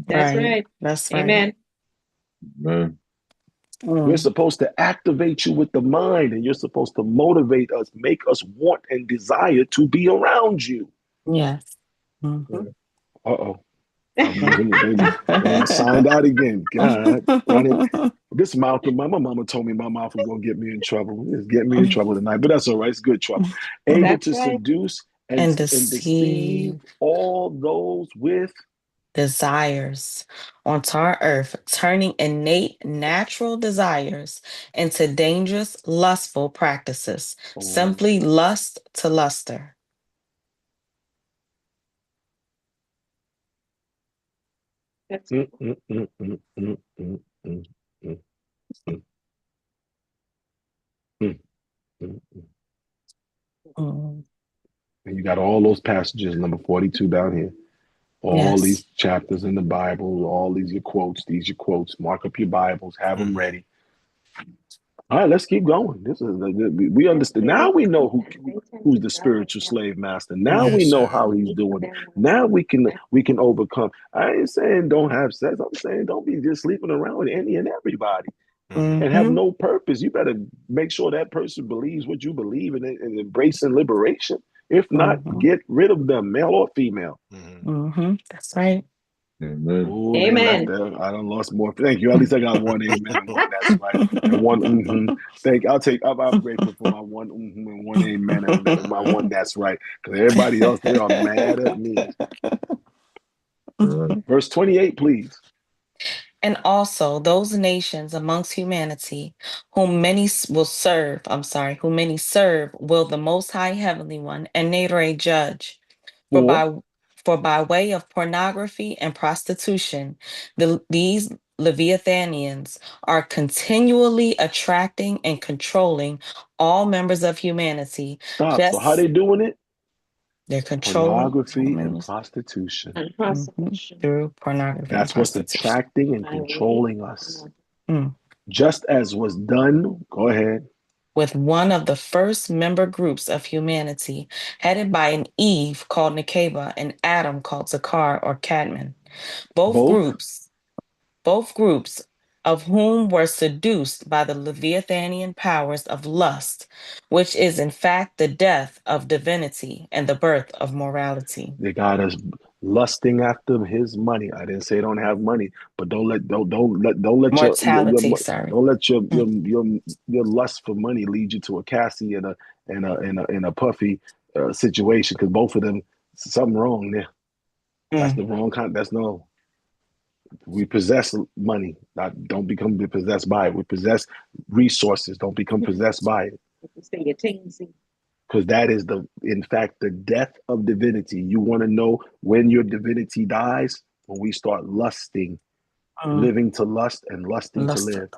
C: That's
B: Right.
C: right.
B: That's right.
C: Amen.
G: Man.
A: We're
B: Mm.
A: supposed to activate you with the mind, and you're supposed to motivate us, make us want and desire to be around you.
B: Yes. Mhm.
A: Uh-oh. I signed out again. God, this mouth, my mama told me my mouth was going to get me in trouble. It's getting me in trouble tonight, but that's all right. It's good trouble. Able
C: That's
A: to
C: right.
A: seduce
B: And
A: and
B: deceive
A: deceive all those with
B: desires onto our earth, turning innate natural desires into dangerous, lustful practices. Simply lust to luster.
C: That's
A: Mm, mm, mm, mm, mm, mm, mm, mm, mm, mm, mm, mm.
B: Mm.
A: And you got all those passages, number 42 down here. All
B: Yes.
A: these chapters in the Bible, all these your quotes, these your quotes. Mark up your Bibles, have them ready. All right, let's keep going. This is we understand now. We know who's the spiritual slave master. Now we
B: Yes.
A: know how he's doing it. Now we can overcome. I ain't saying don't have sex. I'm saying don't be just sleeping around with any and everybody and have
B: Mhm.
A: no purpose. You better make sure that person believes what you believe and embracing liberation. If not,
B: Mhm.
A: get rid of them, male or female.
B: Mhm. That's right.
G: Amen.
A: Oh, they left
C: Amen.
A: there. I done lost more. Thank you. At least I got one amen and one that's right. And one Thank you. I'm grateful for my one and one amen and my one that's right. Because everybody else, they are mad at me. Verse 28, please.
B: And also those nations amongst humanity whom many whom many serve will the Most High Heavenly One and Nature judge. For
A: Or
B: by way of pornography and prostitution, these Leviathanians are continually attracting and controlling all members of humanity.
A: stop. So how they doing it?
B: They're controlling all
A: Pornography and
B: members
A: prostitution.
C: And prostitution.
B: through pornography and
A: That's what's
B: prostitution.
A: attracting and
C: By way
A: controlling
C: of
A: us.
B: Mm.
A: Just as was done. Go ahead.
B: With one of the first member groups of humanity, headed by an Eve called Nekeba and Adam called Zakar or Cadman. Both
A: Both.
B: groups of whom were seduced by the Leviathanian powers of lust, which is in fact the death of divinity and the birth of morality.
A: They got us lusting after his money. I didn't say don't have money, but don't let
B: Mortality, sorry.
A: don't let your lust for money lead you to a Cassie and a Puffy situation, because both of them something wrong there. That's the wrong kind. That's no. We possess money. Don't become possessed by it. We possess resources. Don't become possessed by it.
C: say your teensy.
A: Because that is in fact, the death of divinity. You want to know when your divinity dies? When we start lusting, living to lust and lusting to live.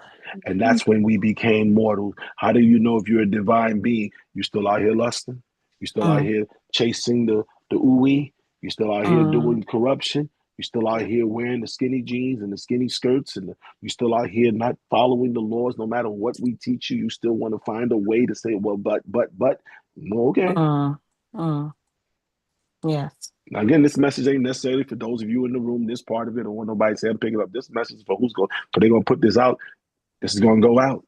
A: And that's when we became mortal. How do you know if you're a divine being? You still out here lusting? You still out here chasing the ooey? You still out here doing corruption? You still out here wearing the skinny jeans and the skinny skirts, and you still out here not following the laws. No matter what we teach you, you still want to find a way to say, well, but. Okay.
B: Yes.
A: Now, again, this message ain't necessarily for those of you in the room, this part of it. I don't want nobody to say I'm picking up this message for who's going, because they're going to put this out. This is going to go out.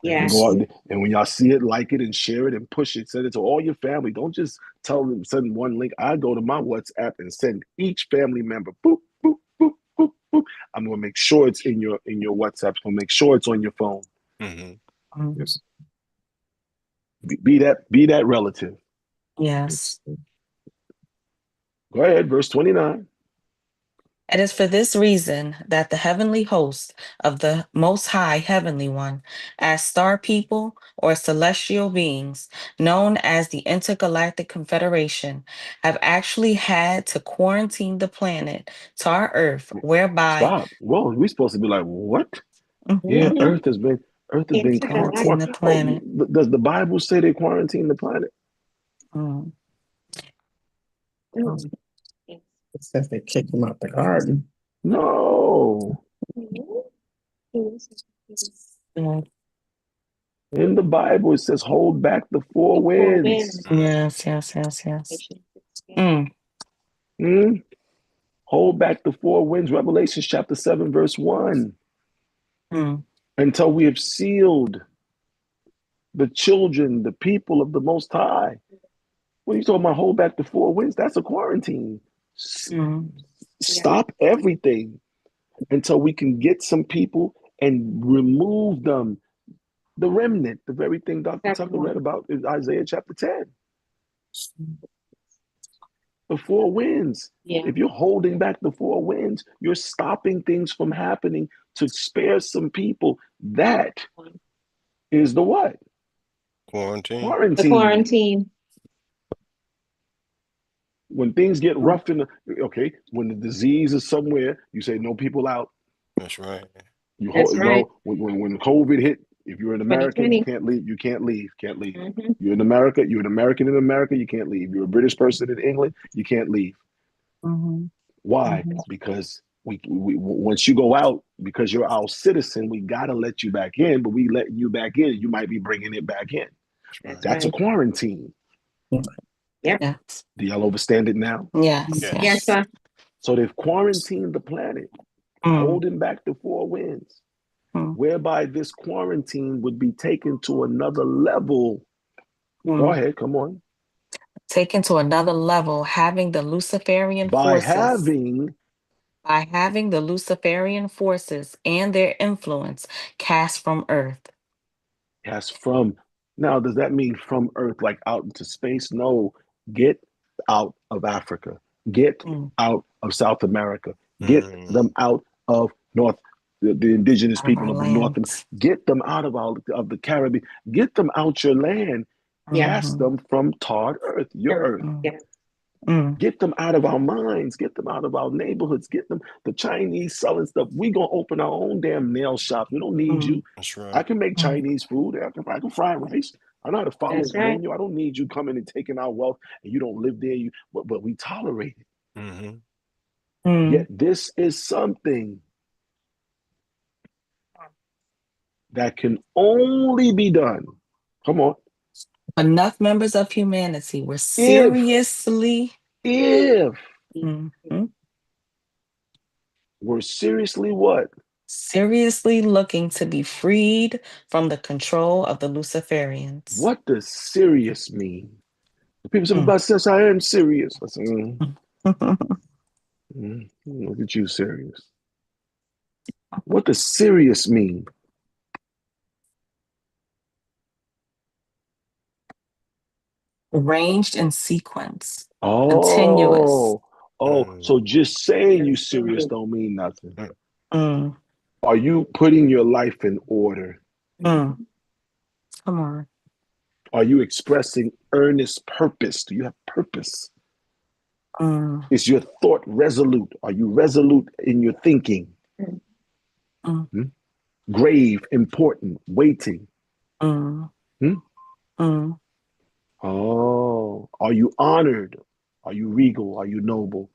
C: Yes.
A: Go out, and when y'all see it, like it and share it and push it. Send it to all your family. Don't just tell them, send one link. I go to my WhatsApp and send each family member, boop, boop, boop, boop, boop. I'm going to make sure it's in your WhatsApp. I'm going to make sure it's on your phone.
G: Yes.
A: Be that relative.
B: Yes.
A: Go ahead, verse 29.
B: It is for this reason that the heavenly host of the Most High Heavenly One, as star people or celestial beings, known as the Intergalactic Confederation, have actually had to quarantine the planet to our Earth, whereby
A: Stop. Whoa, we supposed to be like, what? Yeah,
C: Mhm.
A: Earth has been
C: Into the
B: Quarantine the
C: light.
B: planet.
A: Does the Bible say they quarantine the planet?
B: Mm.
C: Mm. Yes.
E: It says they kicked him out the garden.
A: No.
C: Mhm. Yes.
B: Mm.
A: In the Bible, it says, hold back the four
C: The four
A: winds.
C: winds.
B: Yes, yes, yes, yes. Mm.
A: Hmm? Hold back the four winds. Revelation chapter 7, verse 1.
B: Mm.
A: Until we have sealed the children, the people of the Most High. What are you talking about? Hold back the four winds? That's a quarantine.
B: Mm.
A: Stop everything until we can get some people and remove them. The remnant, the very thing Dr. Tucker read about in Isaiah chapter 10. The four winds.
C: Yeah.
A: If you're holding back the four winds, you're stopping things from happening to spare some people. That is the what?
D: Quarantine.
C: The
A: Quarantine.
C: quarantine.
A: When things get rough okay, when the disease is somewhere, you say no people out.
D: That's right.
A: You
C: That's right.
A: when COVID hit, if you're an American,
C: 2020.
A: you can't leave. You can't leave. Can't leave.
C: Mhm.
A: You're in America. You're an American in America. You can't leave. You're a British person in England. You can't leave.
B: Mhm.
A: Why?
B: Mhm.
A: Because we once you go out, because you're our citizen, we gotta let you back in. But we letting you back in, you might be bringing it back in. That's a
C: Right.
A: quarantine.
C: Yep.
B: Yes.
A: Do y'all understand it now?
B: Yes.
D: Yes.
C: Yes,
B: Yes.
C: sir.
A: So they've quarantined the planet,
B: Mm.
A: holding back the four winds,
B: Mm.
A: whereby this quarantine would be taken to another level. Go
B: Mm.
A: ahead, come on.
B: Taken to another level, having the Luciferian
A: By
B: forces.
A: having
B: the Luciferian forces and their influence cast from Earth.
A: Yes, from. Now, does that mean from Earth, like out into space? No, get out of Africa. Get
B: Mm.
A: out of South America. Get
D: Mm.
A: them out of the indigenous
B: Out of
A: people
B: our
A: of the North.
B: lands.
A: Get them out of the Caribbean. Get them out your land. Cast
B: Mhm.
A: them from tarred earth, your earth.
B: Mm.
C: Yes.
B: Mm.
A: Get them out of our minds. Get them out of our neighborhoods. Get them. The Chinese selling stuff. We gonna open our own damn nail shops. We don't need you.
D: That's
A: I
D: right.
A: can make
B: Mm.
A: Chinese food. I can fry rice. I know how to follow
C: That's
A: the
C: right.
A: menu. I don't need you coming and taking our wealth and you don't live there. But we tolerate it.
D: Mm-hmm.
B: Mm.
A: Yet this is something that can only be done. Come on.
B: Enough members of humanity were
A: If
B: seriously Mhm.
A: we're seriously what?
B: seriously looking to be freed from the control of the Luciferians.
A: What does serious mean? People say,
B: Mm.
A: "But since I am serious," I say,
B: Mm.
A: look at you, serious. What does serious mean?
B: Arranged in sequence.
A: Oh,
B: Continuous.
A: so just saying you serious don't mean nothing.
B: Mm.
A: Are you putting your life in order?
B: Mm. Come on.
A: Are you expressing earnest purpose? Do you have purpose?
B: Mm.
A: Is your thought resolute? Are you resolute in your thinking?
B: Mm.
A: Grave, important, weighting.
B: Mm.
A: Hmm?
B: Mm.
A: Oh, are you honored? Are you regal? Are you noble?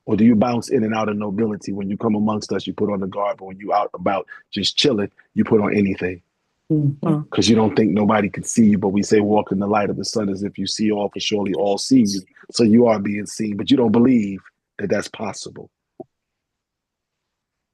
A: Or do you bounce in and out of nobility? When you come amongst us, you put on the garb, but when you out about just chilling, you put on anything. Because you don't think nobody can see you, but we say walk in the light of the sun as if you see all, for surely all see you. So you are being seen, but you don't believe that that's possible.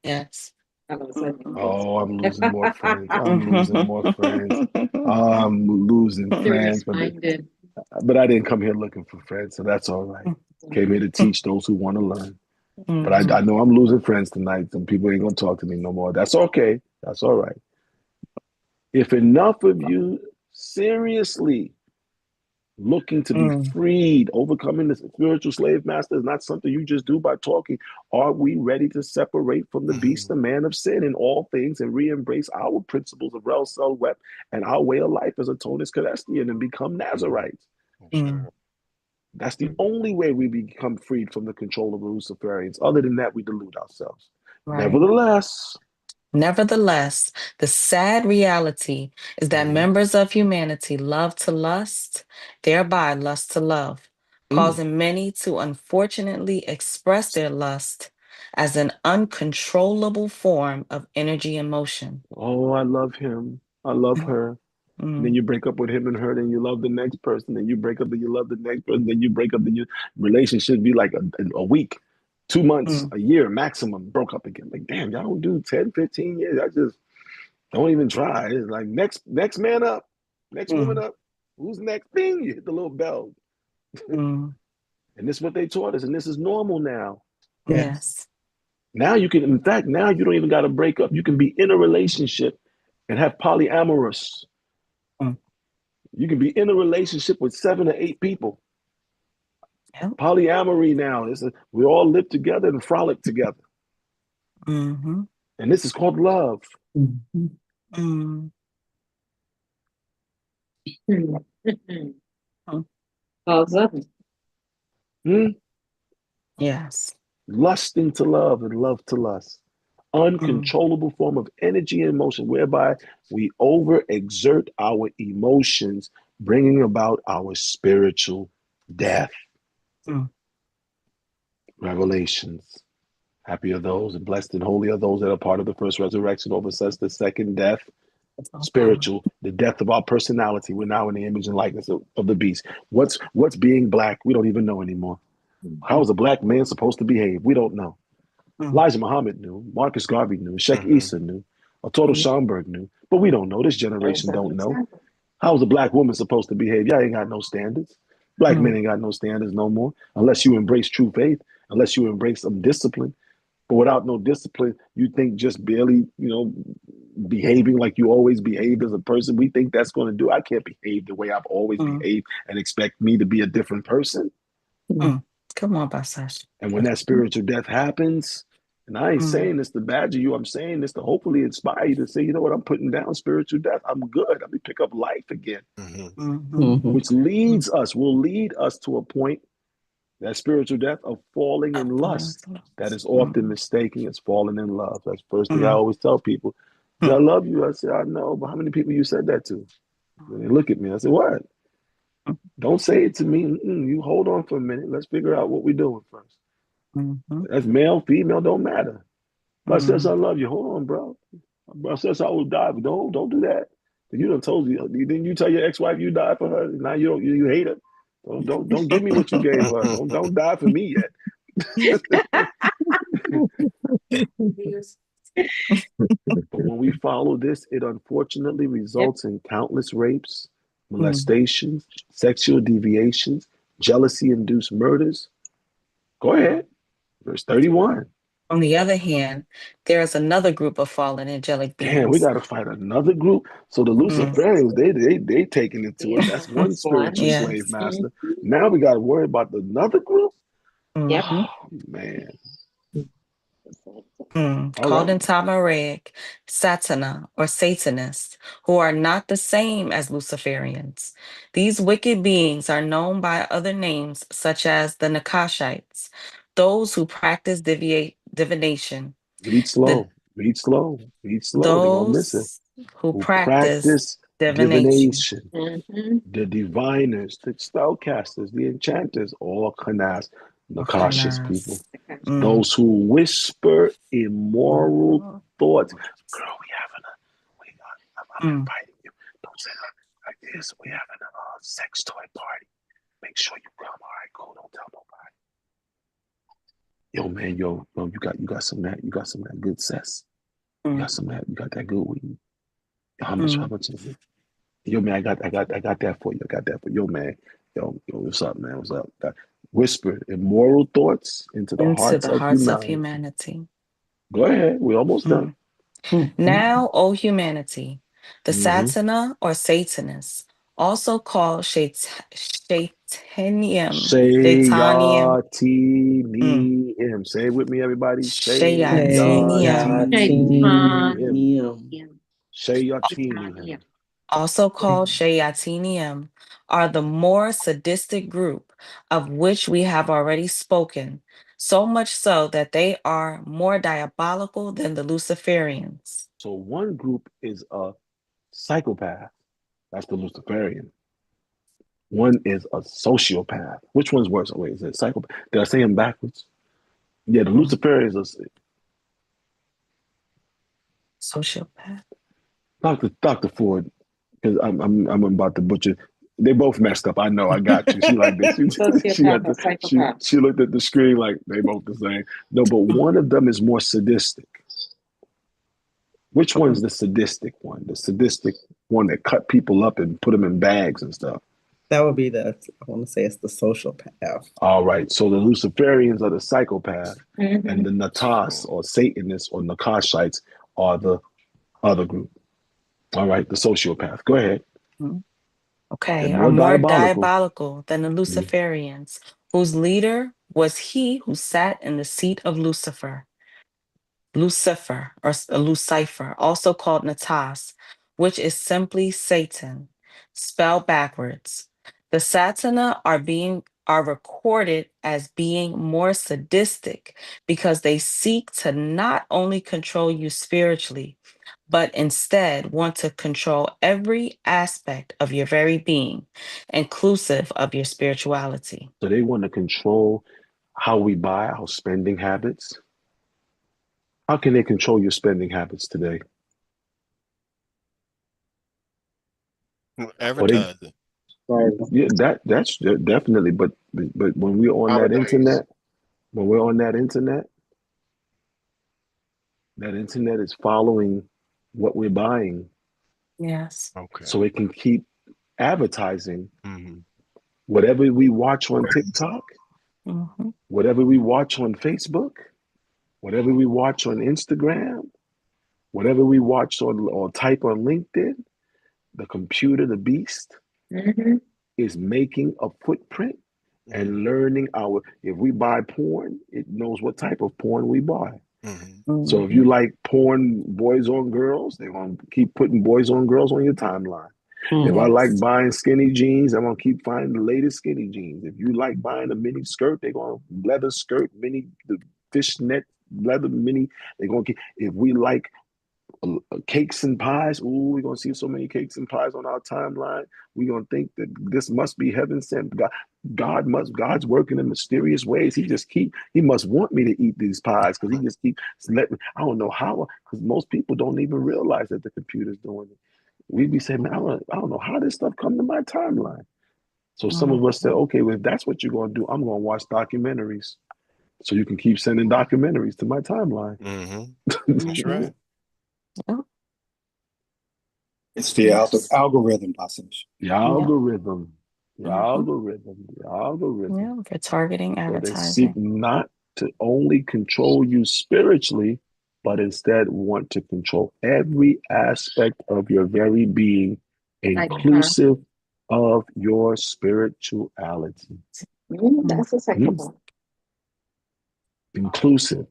B: Yes.
A: Oh, I'm losing more friends. I'm losing more friends. I'm losing friends, but I didn't come here looking for friends, so that's all right. Came here to teach those who want to learn. But I know I'm losing friends tonight. Some people ain't gonna talk to me no more. That's okay. That's all right. If enough of you seriously looking to be freed, overcoming the spiritual slave master is not something you just do by talking. Are we ready to separate from the beast, the man of sin in all things, and re-embrace our principles of Rel Sel Wep and our way of life as a Atonis Chalestian and become Nazarites? That's the only way we become freed from the control of the Luciferians. Other than that, we delude ourselves.
B: Right.
A: Nevertheless,
B: Nevertheless, the sad reality is that
A: Mhm.
B: members of humanity love to lust, thereby lust to love, causing many to unfortunately express their lust as an uncontrollable form of energy and motion.
A: Oh, I love him. I love her. And then
B: Mm,
A: you break up with him and her, then you love the next person, then you break up, then you love the next person, then you break up, then you relationship be like a week, 2 months,
B: mm,
A: a year maximum, broke up again. Like, damn, y'all don't do 10, 15 years. I just don't even try. It's like next man up, next woman
B: mm,
A: up. Who's next? Bing, you hit the little bell.
B: mm.
A: And this is what they taught us, and this is normal now.
B: Yes.
A: Now you can, in fact, now you don't even got to break up. You can be in a relationship and have polyamorous.
B: Mm.
A: You can be in a relationship with 7 or 8 people.
B: Yep.
A: Polyamory now is we all live together and frolic together.
B: Mm-hmm.
A: And this is called love.
E: Mhm.
B: Mm.
C: Cause of it.
A: Hmm?
B: Yes.
A: Lusting to love and love to lust. Uncontrollable form of energy and emotion whereby we overexert our emotions, bringing about our spiritual death.
B: Mm.
A: Revelations. Happy are those and blessed and holy are those that are part of the first resurrection, over such the second death. Spiritual, the death of our personality. We're now in the image and likeness of the beast. What's being black? We don't even know anymore. How is a black man supposed to behave? We don't know.
B: Mm.
A: Elijah Muhammad knew. Marcus Garvey knew. Sheikh
D: Mhm.
A: Issa knew. Arturo Schomburg knew. But we don't know. This generation
C: That's
A: don't know.
C: understandable.
A: How is a black woman supposed to behave? Y'all ain't got no standards. Black
B: Mm.
A: men ain't got no standards no more, unless you embrace true faith, unless you embrace some discipline. But without no discipline, you think just barely, behaving like you always behaved as a person, we think that's going to do. I can't behave the way I've always
B: Mm.
A: behaved and expect me to be a different person.
B: Come on, Basash.
A: And when that spiritual death happens, and I ain't
B: Mm.
A: saying this to badger you, I'm saying this to hopefully inspire you to say, you know what, I'm putting down spiritual death. I'm good. Let me pick up life again,
D: Mhm.
B: Mm-hmm.
E: Mhm.
A: which will lead us to a point, that spiritual death of falling in lust. That is often mistaken as falling in love. That's the first thing I always tell people. I love you. I say, I know, but how many people you said that to? And they look at me. I say, what? Don't say it to me. You hold on for a minute. Let's figure out what we're doing first.
B: Mm-hmm.
A: That's male, female, don't matter. But I says
B: Mm.
A: I love you. Hold on, bro. Bro says I will die, but don't do that. You done told you. Didn't you tell your ex-wife you died for her? Now you hate her. Don't give me what you gave her. Don't die for me yet. But when we follow this, it unfortunately results in countless rapes, molestations, sexual deviations, jealousy-induced murders. Go ahead. Verse 31.
B: On the other hand, there is another group of fallen angelic
A: Damn, we
B: beings.
A: got to fight another group. So the Luciferians, they taking it to us. That's one spiritual
B: Yes.
A: slave master. Now we got to worry about another group.
C: Yep.
B: Mhm.
A: Oh, man. All
B: Called in
A: right.
B: Tamaraic, Satana or Satanists, who are not the same as Luciferians. These wicked beings are known by other names, such as the Nakashites, those who practice divination,
A: Read
B: the,
A: slow. Read slow. Read slow. They're going to miss it.
B: those who
A: Who
B: practice
A: practice
B: divination.
A: divination.
C: Mm-hmm.
A: The diviners, the spellcasters, the enchanters, all Kanas, Nakashis people.
B: Mm.
A: Those who whisper immoral thoughts. Girl, I'm inviting you. Don't say that like this. We having a sex toy party. Make sure you come. All right, cool. Don't tell nobody. Yo, man, you got some of that. You got some of that good cess. You got some of that. You got that good weed. How much is it? Yo, man, I got that for you. I got that for you. Yo, man. Yo, what's up, man? What's up? Whisper immoral thoughts into the hearts of humanity. Go ahead. We're almost done.
B: Now, O humanity, the
A: Mhm.
B: Satana or Satanists, also called Shaitanium.
A: Shayatinium. Say it with me, everybody.
B: Shayatinium.
A: Shayatinium. Shayatinium.
B: Also called Shayatinium, are the more sadistic group of which we have already spoken, so much so that they are more diabolical than the Luciferians.
A: So one group is a psychopath. That's the Luciferian. One is a sociopath. Which one's worse? Oh, wait, is it psychopath? Did I say them backwards? Yeah, the Luciferians are
B: Sociopath.
A: Dr. Ford, because I'm about to butcher. They both messed up. I know. I got you. She like this. She
C: Sociopath or psychopath.
A: she looked at the screen like they both the same. No, but one of them is more sadistic. Which one's the sadistic one? The sadistic one that cut people up and put them in bags and stuff.
E: That would be I want to say it's the social path.
A: All right. So the Luciferians are the psychopath,
C: Mhm.
A: and the Natas or Satanists or Nakashites are the other group. All right, the sociopath. Go ahead.
B: Okay,
A: They're
B: are more
A: diabolical.
B: diabolical than the Luciferians, whose leader was he who sat in the seat of Lucifer. Lucifer, or Lucifer, also called Natas, which is simply Satan, spelled backwards. The Satana are recorded as being more sadistic because they seek to not only control you spiritually, but instead want to control every aspect of your very being, inclusive of your spirituality.
A: So they want to control how we buy, our spending habits. How can they control your spending habits today?
D: Advertising.
A: Yeah, that's definitely. But when we're on that internet, that internet is following what we're buying,
B: Yes.
D: Okay.
A: so it can keep advertising
D: Mm-hmm.
A: whatever we watch on TikTok,
B: Mm-hmm.
A: whatever we watch on Facebook, whatever we watch on Instagram, whatever we watch on or type on LinkedIn. The computer, the beast,
C: Mhm.
A: is making a footprint and learning if we buy porn, it knows what type of porn we buy.
D: Mm-hmm.
A: So if you like porn, boys on girls, they're going to keep putting boys on girls on your timeline. If I like buying skinny jeans, I'm going to keep finding the latest skinny jeans. If you like buying a mini skirt, they're going to leather skirt, the fishnet leather mini. They're going to keep, if we like cakes and pies. Ooh, we're gonna see so many cakes and pies on our timeline. We're gonna think that this must be heaven sent. God's working in mysterious ways. He must want me to eat these pies because he just keeps letting me. I don't know how, because most people don't even realize that the computer's doing it. We'd be saying, man, I don't know how this stuff come to my timeline. So some of us said, okay, well, if that's what you're gonna do, I'm gonna watch documentaries. So you can keep sending documentaries to my timeline.
D: Mm-hmm. That's right.
H: It's the algorithm passage.
A: The algorithm. The
B: Mhm.
A: algorithm. The algorithm.
B: Yeah, for targeting
A: So they
B: advertising.
A: seek not to only control you spiritually, but instead want to control every aspect of your very being, inclusive of your spirituality.
C: That's a psychopath.
A: Inclusive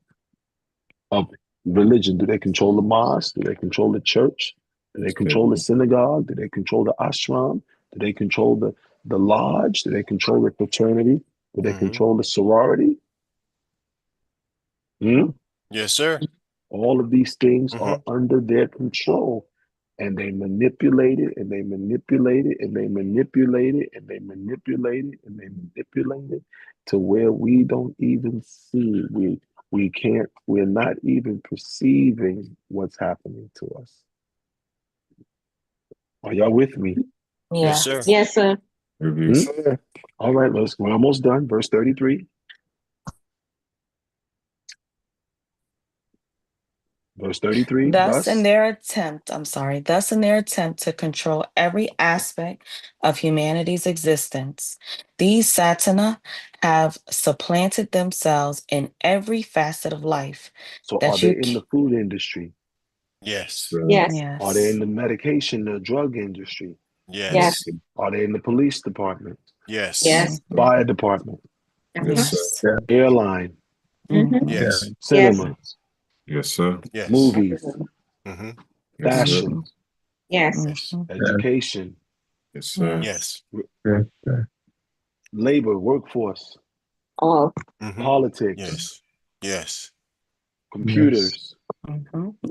A: of religion. Do they control the mosque? Do they control the church? Do they control the synagogue? Do they control the ashram? Do they control the lodge? Do they control the fraternity? Do they control the sorority?
D: Yes, sir.
A: All of these things are under their control, and they manipulate it, and they manipulate it, and they manipulate it, and they manipulate it, and they manipulate it to where we don't even see. We're not even perceiving what's happening to us. Are y'all with me?
D: Yes, sir.
C: Yes, sir.
A: All right, we're almost done. Verse 33. Verse 33.
B: Thus in their attempt to control every aspect of humanity's existence, these Satana have supplanted themselves in every facet of life.
A: So
B: that
A: are they
B: you
A: in the food industry?
D: Yes.
C: Yes.
B: Yes.
A: Are they in the medication, the drug industry?
D: Yes.
A: Are they in the police department?
D: Yes.
C: Yes.
A: Fire department?
B: Yes.
A: Airline?
C: Mhm.
D: Yes.
A: Cinema?
G: Yes, sir.
D: Yes.
A: Movies?
D: Mm-hmm.
G: Yes, sir.
A: Fashion?
C: Yes.
D: Yes.
A: Education?
G: Yes, sir.
D: Yes.
A: labor, workforce,
C: All.
D: Mhm.
A: politics,
D: Yes. Yes.
A: computers,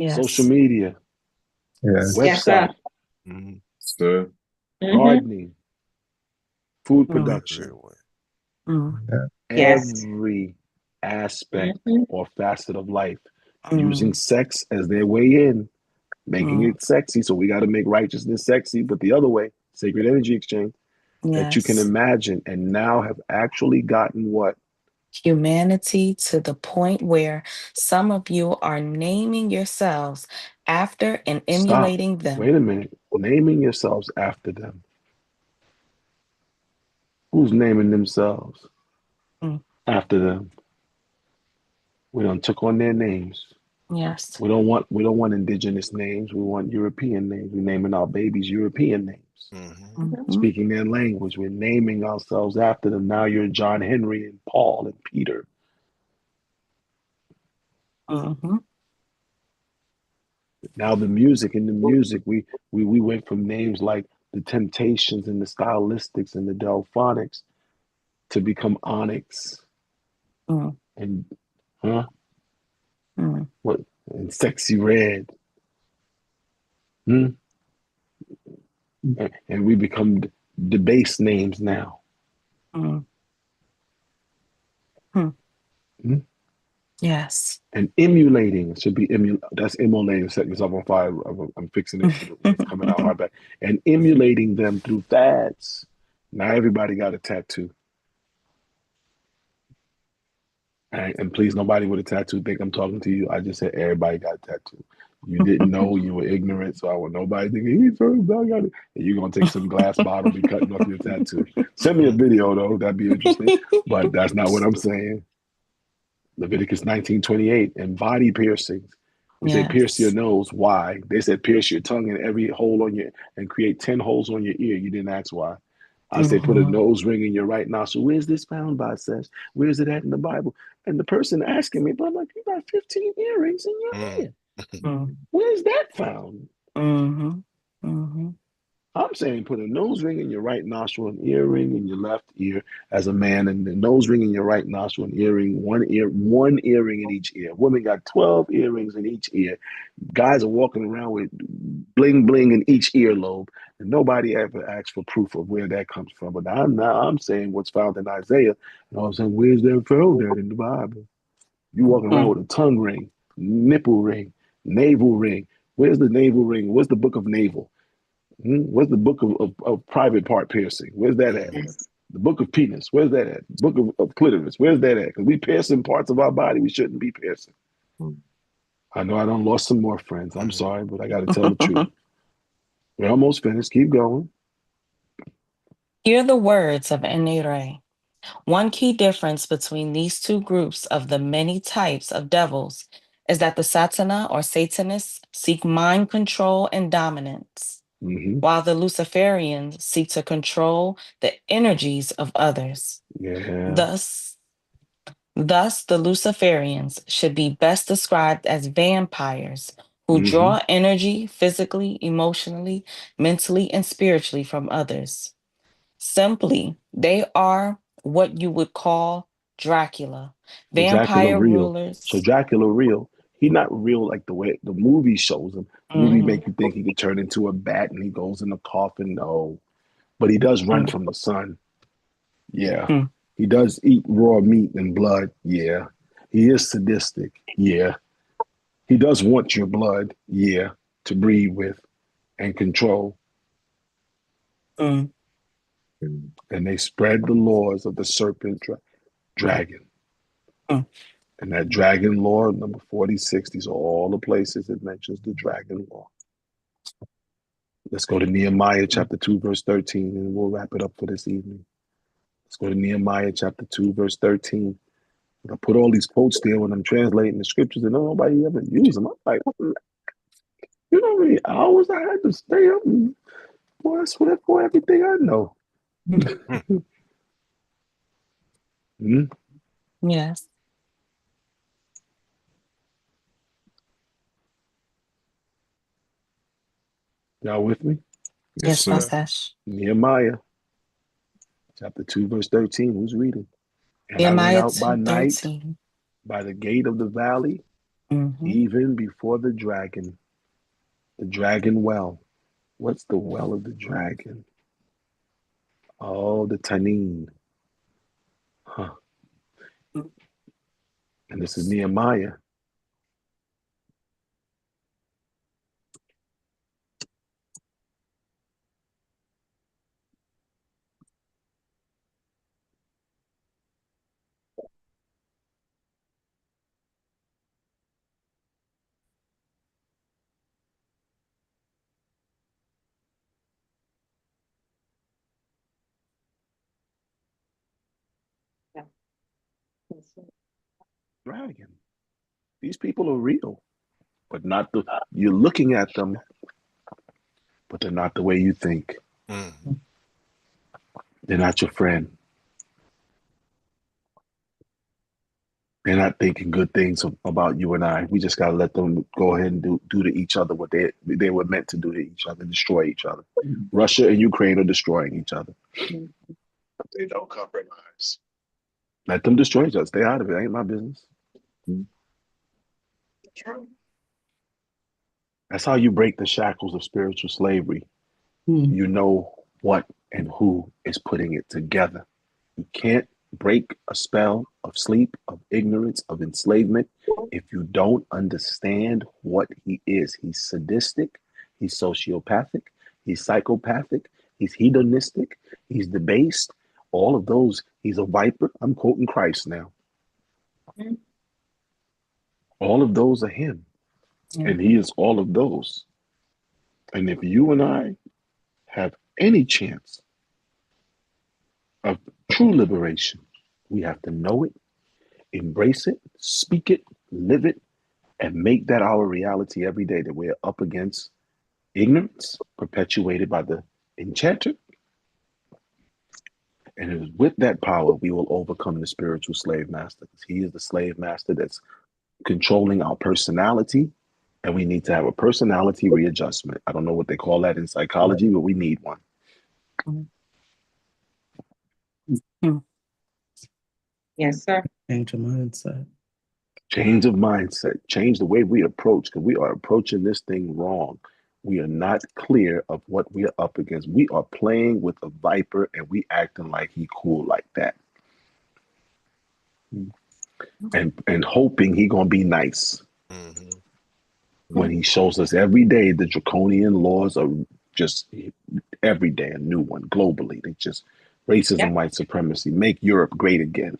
A: social
B: Yes.
A: media,
G: Yes.
C: Yes, sir.
A: website,
D: Mhm.
G: Sir.
A: gardening, food
B: Mm,
A: production,
B: mm,
G: Yeah.
C: Yes.
A: every aspect
C: Mm-hmm.
A: or facet of life, using
B: mm,
A: sex as their way in, making
B: mm.
A: it sexy. So we got to make righteousness sexy, but the other way, sacred energy exchange, that you can
B: Yes.
A: imagine, and now have actually gotten what?
B: Humanity to the point where some of you are naming yourselves after and
A: Stop.
B: emulating them.
A: Wait a minute. Naming yourselves after them. Who's naming themselves
B: Mm,
A: after them? We done took on their names.
B: yes.
A: We don't want indigenous names. We want European names. We're naming our babies European names.
D: Mhm.
B: Mhm,
A: Speaking their language. We're naming ourselves after them. Now you're John Henry and Paul and Peter.
B: mhm,
A: Now the music, we went from names like the Temptations and the Stylistics and the Delphonics to become Onyx
B: mm,
A: and huh?
B: mm,
A: What and Sexy Red. Hmm? And we become debased names now.
B: mm, mm.
A: Hmm?
B: Yes.
A: And emulating should be that's emulating, setting yourself on fire. I'm fixing it. It's coming out hard back. And emulating them through fads. Now everybody got a tattoo. And please, nobody with a tattoo think I'm talking to you. I just said everybody got a tattoo. You didn't know, you were ignorant, so I want nobody thinking he's so got it. And you're gonna take some glass bottle, be cutting off your tattoo. Send me a video though, that'd be interesting. But that's not what I'm saying. Leviticus 19:28 and body piercings. We say pierce your
B: Yes.
A: nose. Why? They said pierce your tongue in every hole on your and create 10 holes on your ear. You didn't ask why. I say put a
B: Mhm,
A: nose ring in your right nostril. Where's this found by, Sesh? Where's it at in the Bible? And the person asking me, but I'm like, you got 15 earrings in your
D: Mm.
A: ear.
B: mm,
A: Where's that found?
B: mhm, mhm,
A: I'm saying put a nose ring in your right nostril, an earring in your left ear as a man, and the nose ring in your right nostril, an earring, one earring in each ear. Women got 12 earrings in each ear. Guys are walking around with bling bling in each earlobe, and nobody ever asks for proof of where that comes from. But I'm saying what's found in Isaiah. And I'm saying, where's that found at in the Bible? You walking around
B: mm,
A: with a tongue ring, nipple ring, navel ring. Where's the navel ring? Where's the book of navel? Where's the book of private part piercing? Where's that at?
D: Mhm.
C: Yes.
A: The book of penis. Where's that at? Book of clitoris. Where's that at? Because we piercing parts of our body we shouldn't be piercing. I know I done lost some more friends. I'm
D: Mhm.
A: sorry, but I got to tell the truth. We're almost finished. Keep going.
B: Hear the words of Enere. One key difference between these two groups of the many types of devils is that the Satana or Satanists seek mind control and dominance,
A: Hmm.
B: while the Luciferians seek to control the energies of others.
A: Yeah,
B: Thus, the Luciferians should be best described as vampires who
A: hmm,
B: draw energy physically, emotionally, mentally, and spiritually from others. Simply, they are what you would call Dracula,
A: but Dracula
B: vampire
A: real. So
B: rulers.
A: Dracula real. He not real like the way the movie shows him. Movie
B: Mhm,
A: make you think he could turn into a bat and he goes in a coffin. No, but he does run
B: mm,
A: from the sun. Yeah.
B: mm,
A: He does eat raw meat and blood. Yeah. He is sadistic. Yeah. He does want your blood. Yeah. To breed with and control.
B: mm,
A: And they spread the laws of the serpent dragon.
B: mm.
A: And that dragon law, number 46, these are all the places it mentions the dragon law. Let's go to Nehemiah chapter 2, verse 13, and we'll wrap it up for this evening. Let's go to Nehemiah chapter 2, verse 13. I put all these quotes there when I'm translating the scriptures and nobody ever use them. I'm like, you know how many hours I had to stay up and boy, I swear for everything I know. Hmm.
B: Yes,
A: Y'all with me?
G: Yes,
B: yes,
G: sir.
B: Basesh.
A: Nehemiah Chapter 2, verse 13. Who's reading? And I went
B: Nehemiah
A: out by night
B: 2:13.
A: by the gate of the valley,
B: Mm-hmm.
A: even before the dragon well. What's the well of the dragon? Oh, the Tanin. Huh. And this is Nehemiah. Dragon. These people are real, but not the. You're looking at them, but they're not the way you think.
D: Mm-hmm.
A: They're not your friend. They're not thinking good things about you and I. We just gotta let them go ahead and do to each other what they were meant to do to each other, destroy each other. Russia and Ukraine are destroying each other.
D: But they don't compromise.
A: Let them destroy each other. Stay out of it. Ain't my business.
D: True.
A: That's how you break the shackles of spiritual slavery. You know what and who is putting it together. You can't break a spell of sleep, of ignorance, of enslavement if you don't understand what he is. He's sadistic, he's sociopathic, he's psychopathic, he's hedonistic, he's debased. All of those, he's a viper. I'm quoting Christ now. All of those are him. And he is all of those. And if you and I have any chance of true liberation, we have to know it, embrace it, speak it, live it, and make that our reality every day, that we're up against ignorance perpetuated by the enchanter. And it is with that power we will overcome the spiritual slave master. He is the slave master that's controlling our personality, and we need to have a personality readjustment. I don't know what they call that in psychology, but we need one.
C: Yes, sir.
E: Change your mindset.
A: Change of mindset, change the way we approach, because we are approaching this thing wrong. We are not clear of what we are up against. We are playing with a viper and we acting like he cool like that. And hoping he gonna be nice.
D: Mm-hmm.
A: When he shows us every day the draconian laws are just every day a new one globally. They just racism, white supremacy, make Europe great again.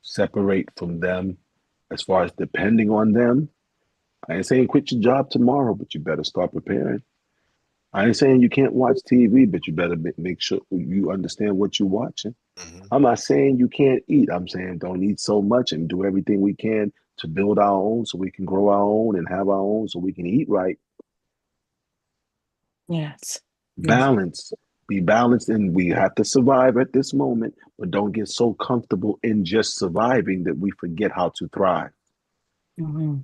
A: Separate from them as far as depending on them. I ain't saying quit your job tomorrow, but you better start preparing. I ain't saying you can't watch TV, but you better make sure you understand what you're watching.
D: Mm-hmm.
A: I'm not saying you can't eat. I'm saying don't eat so much and do everything we can to build our own so we can grow our own and have our own so we can eat right.
B: Yes.
A: Balance. Be balanced, and we have to survive at this moment, but don't get so comfortable in just surviving that we forget how to thrive.
B: Mm-hmm.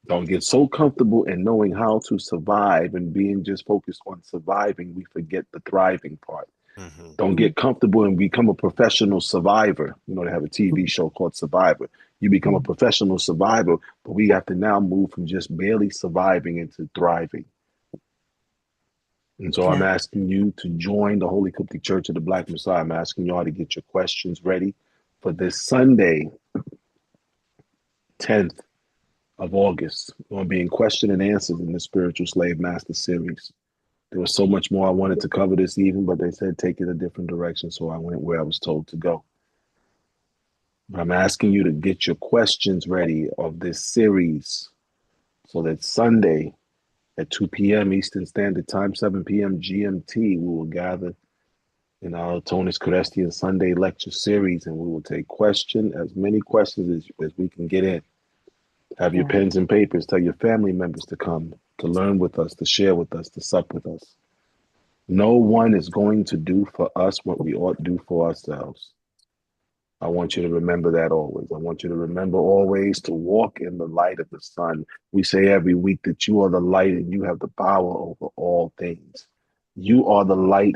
A: Don't get so comfortable in knowing how to survive and being just focused on surviving, we forget the thriving part.
D: Mm-hmm.
A: Don't get comfortable and become a professional survivor. You know, they have a TV show called Survivor. You become a professional survivor, but we have to now move from just barely surviving into thriving. And so I'm asking you to join the Holy Coptic Church of the Black Messiah. I'm asking y'all to get your questions ready for this Sunday, 10th of August. We're going to be in question and answers in the Spiritual Slave Master series. There was so much more I wanted to cover this evening, but they said take it a different direction, so I went where I was told to go. But I'm asking you to get your questions ready of this series so that Sunday at 2 p.m. Eastern Standard Time, 7 p.m. GMT, we will gather in our Tonis Kerestian Sunday lecture series, and we will take as many questions as we can get in. Have your pens and papers. Tell your family members to come, to learn with us, to share with us, to sup with us. No one is going to do for us what we ought to do for ourselves. I want you to remember that always. I want you to remember always to walk in the light of the sun. We say every week that you are the light and you have the power over all things. You are the light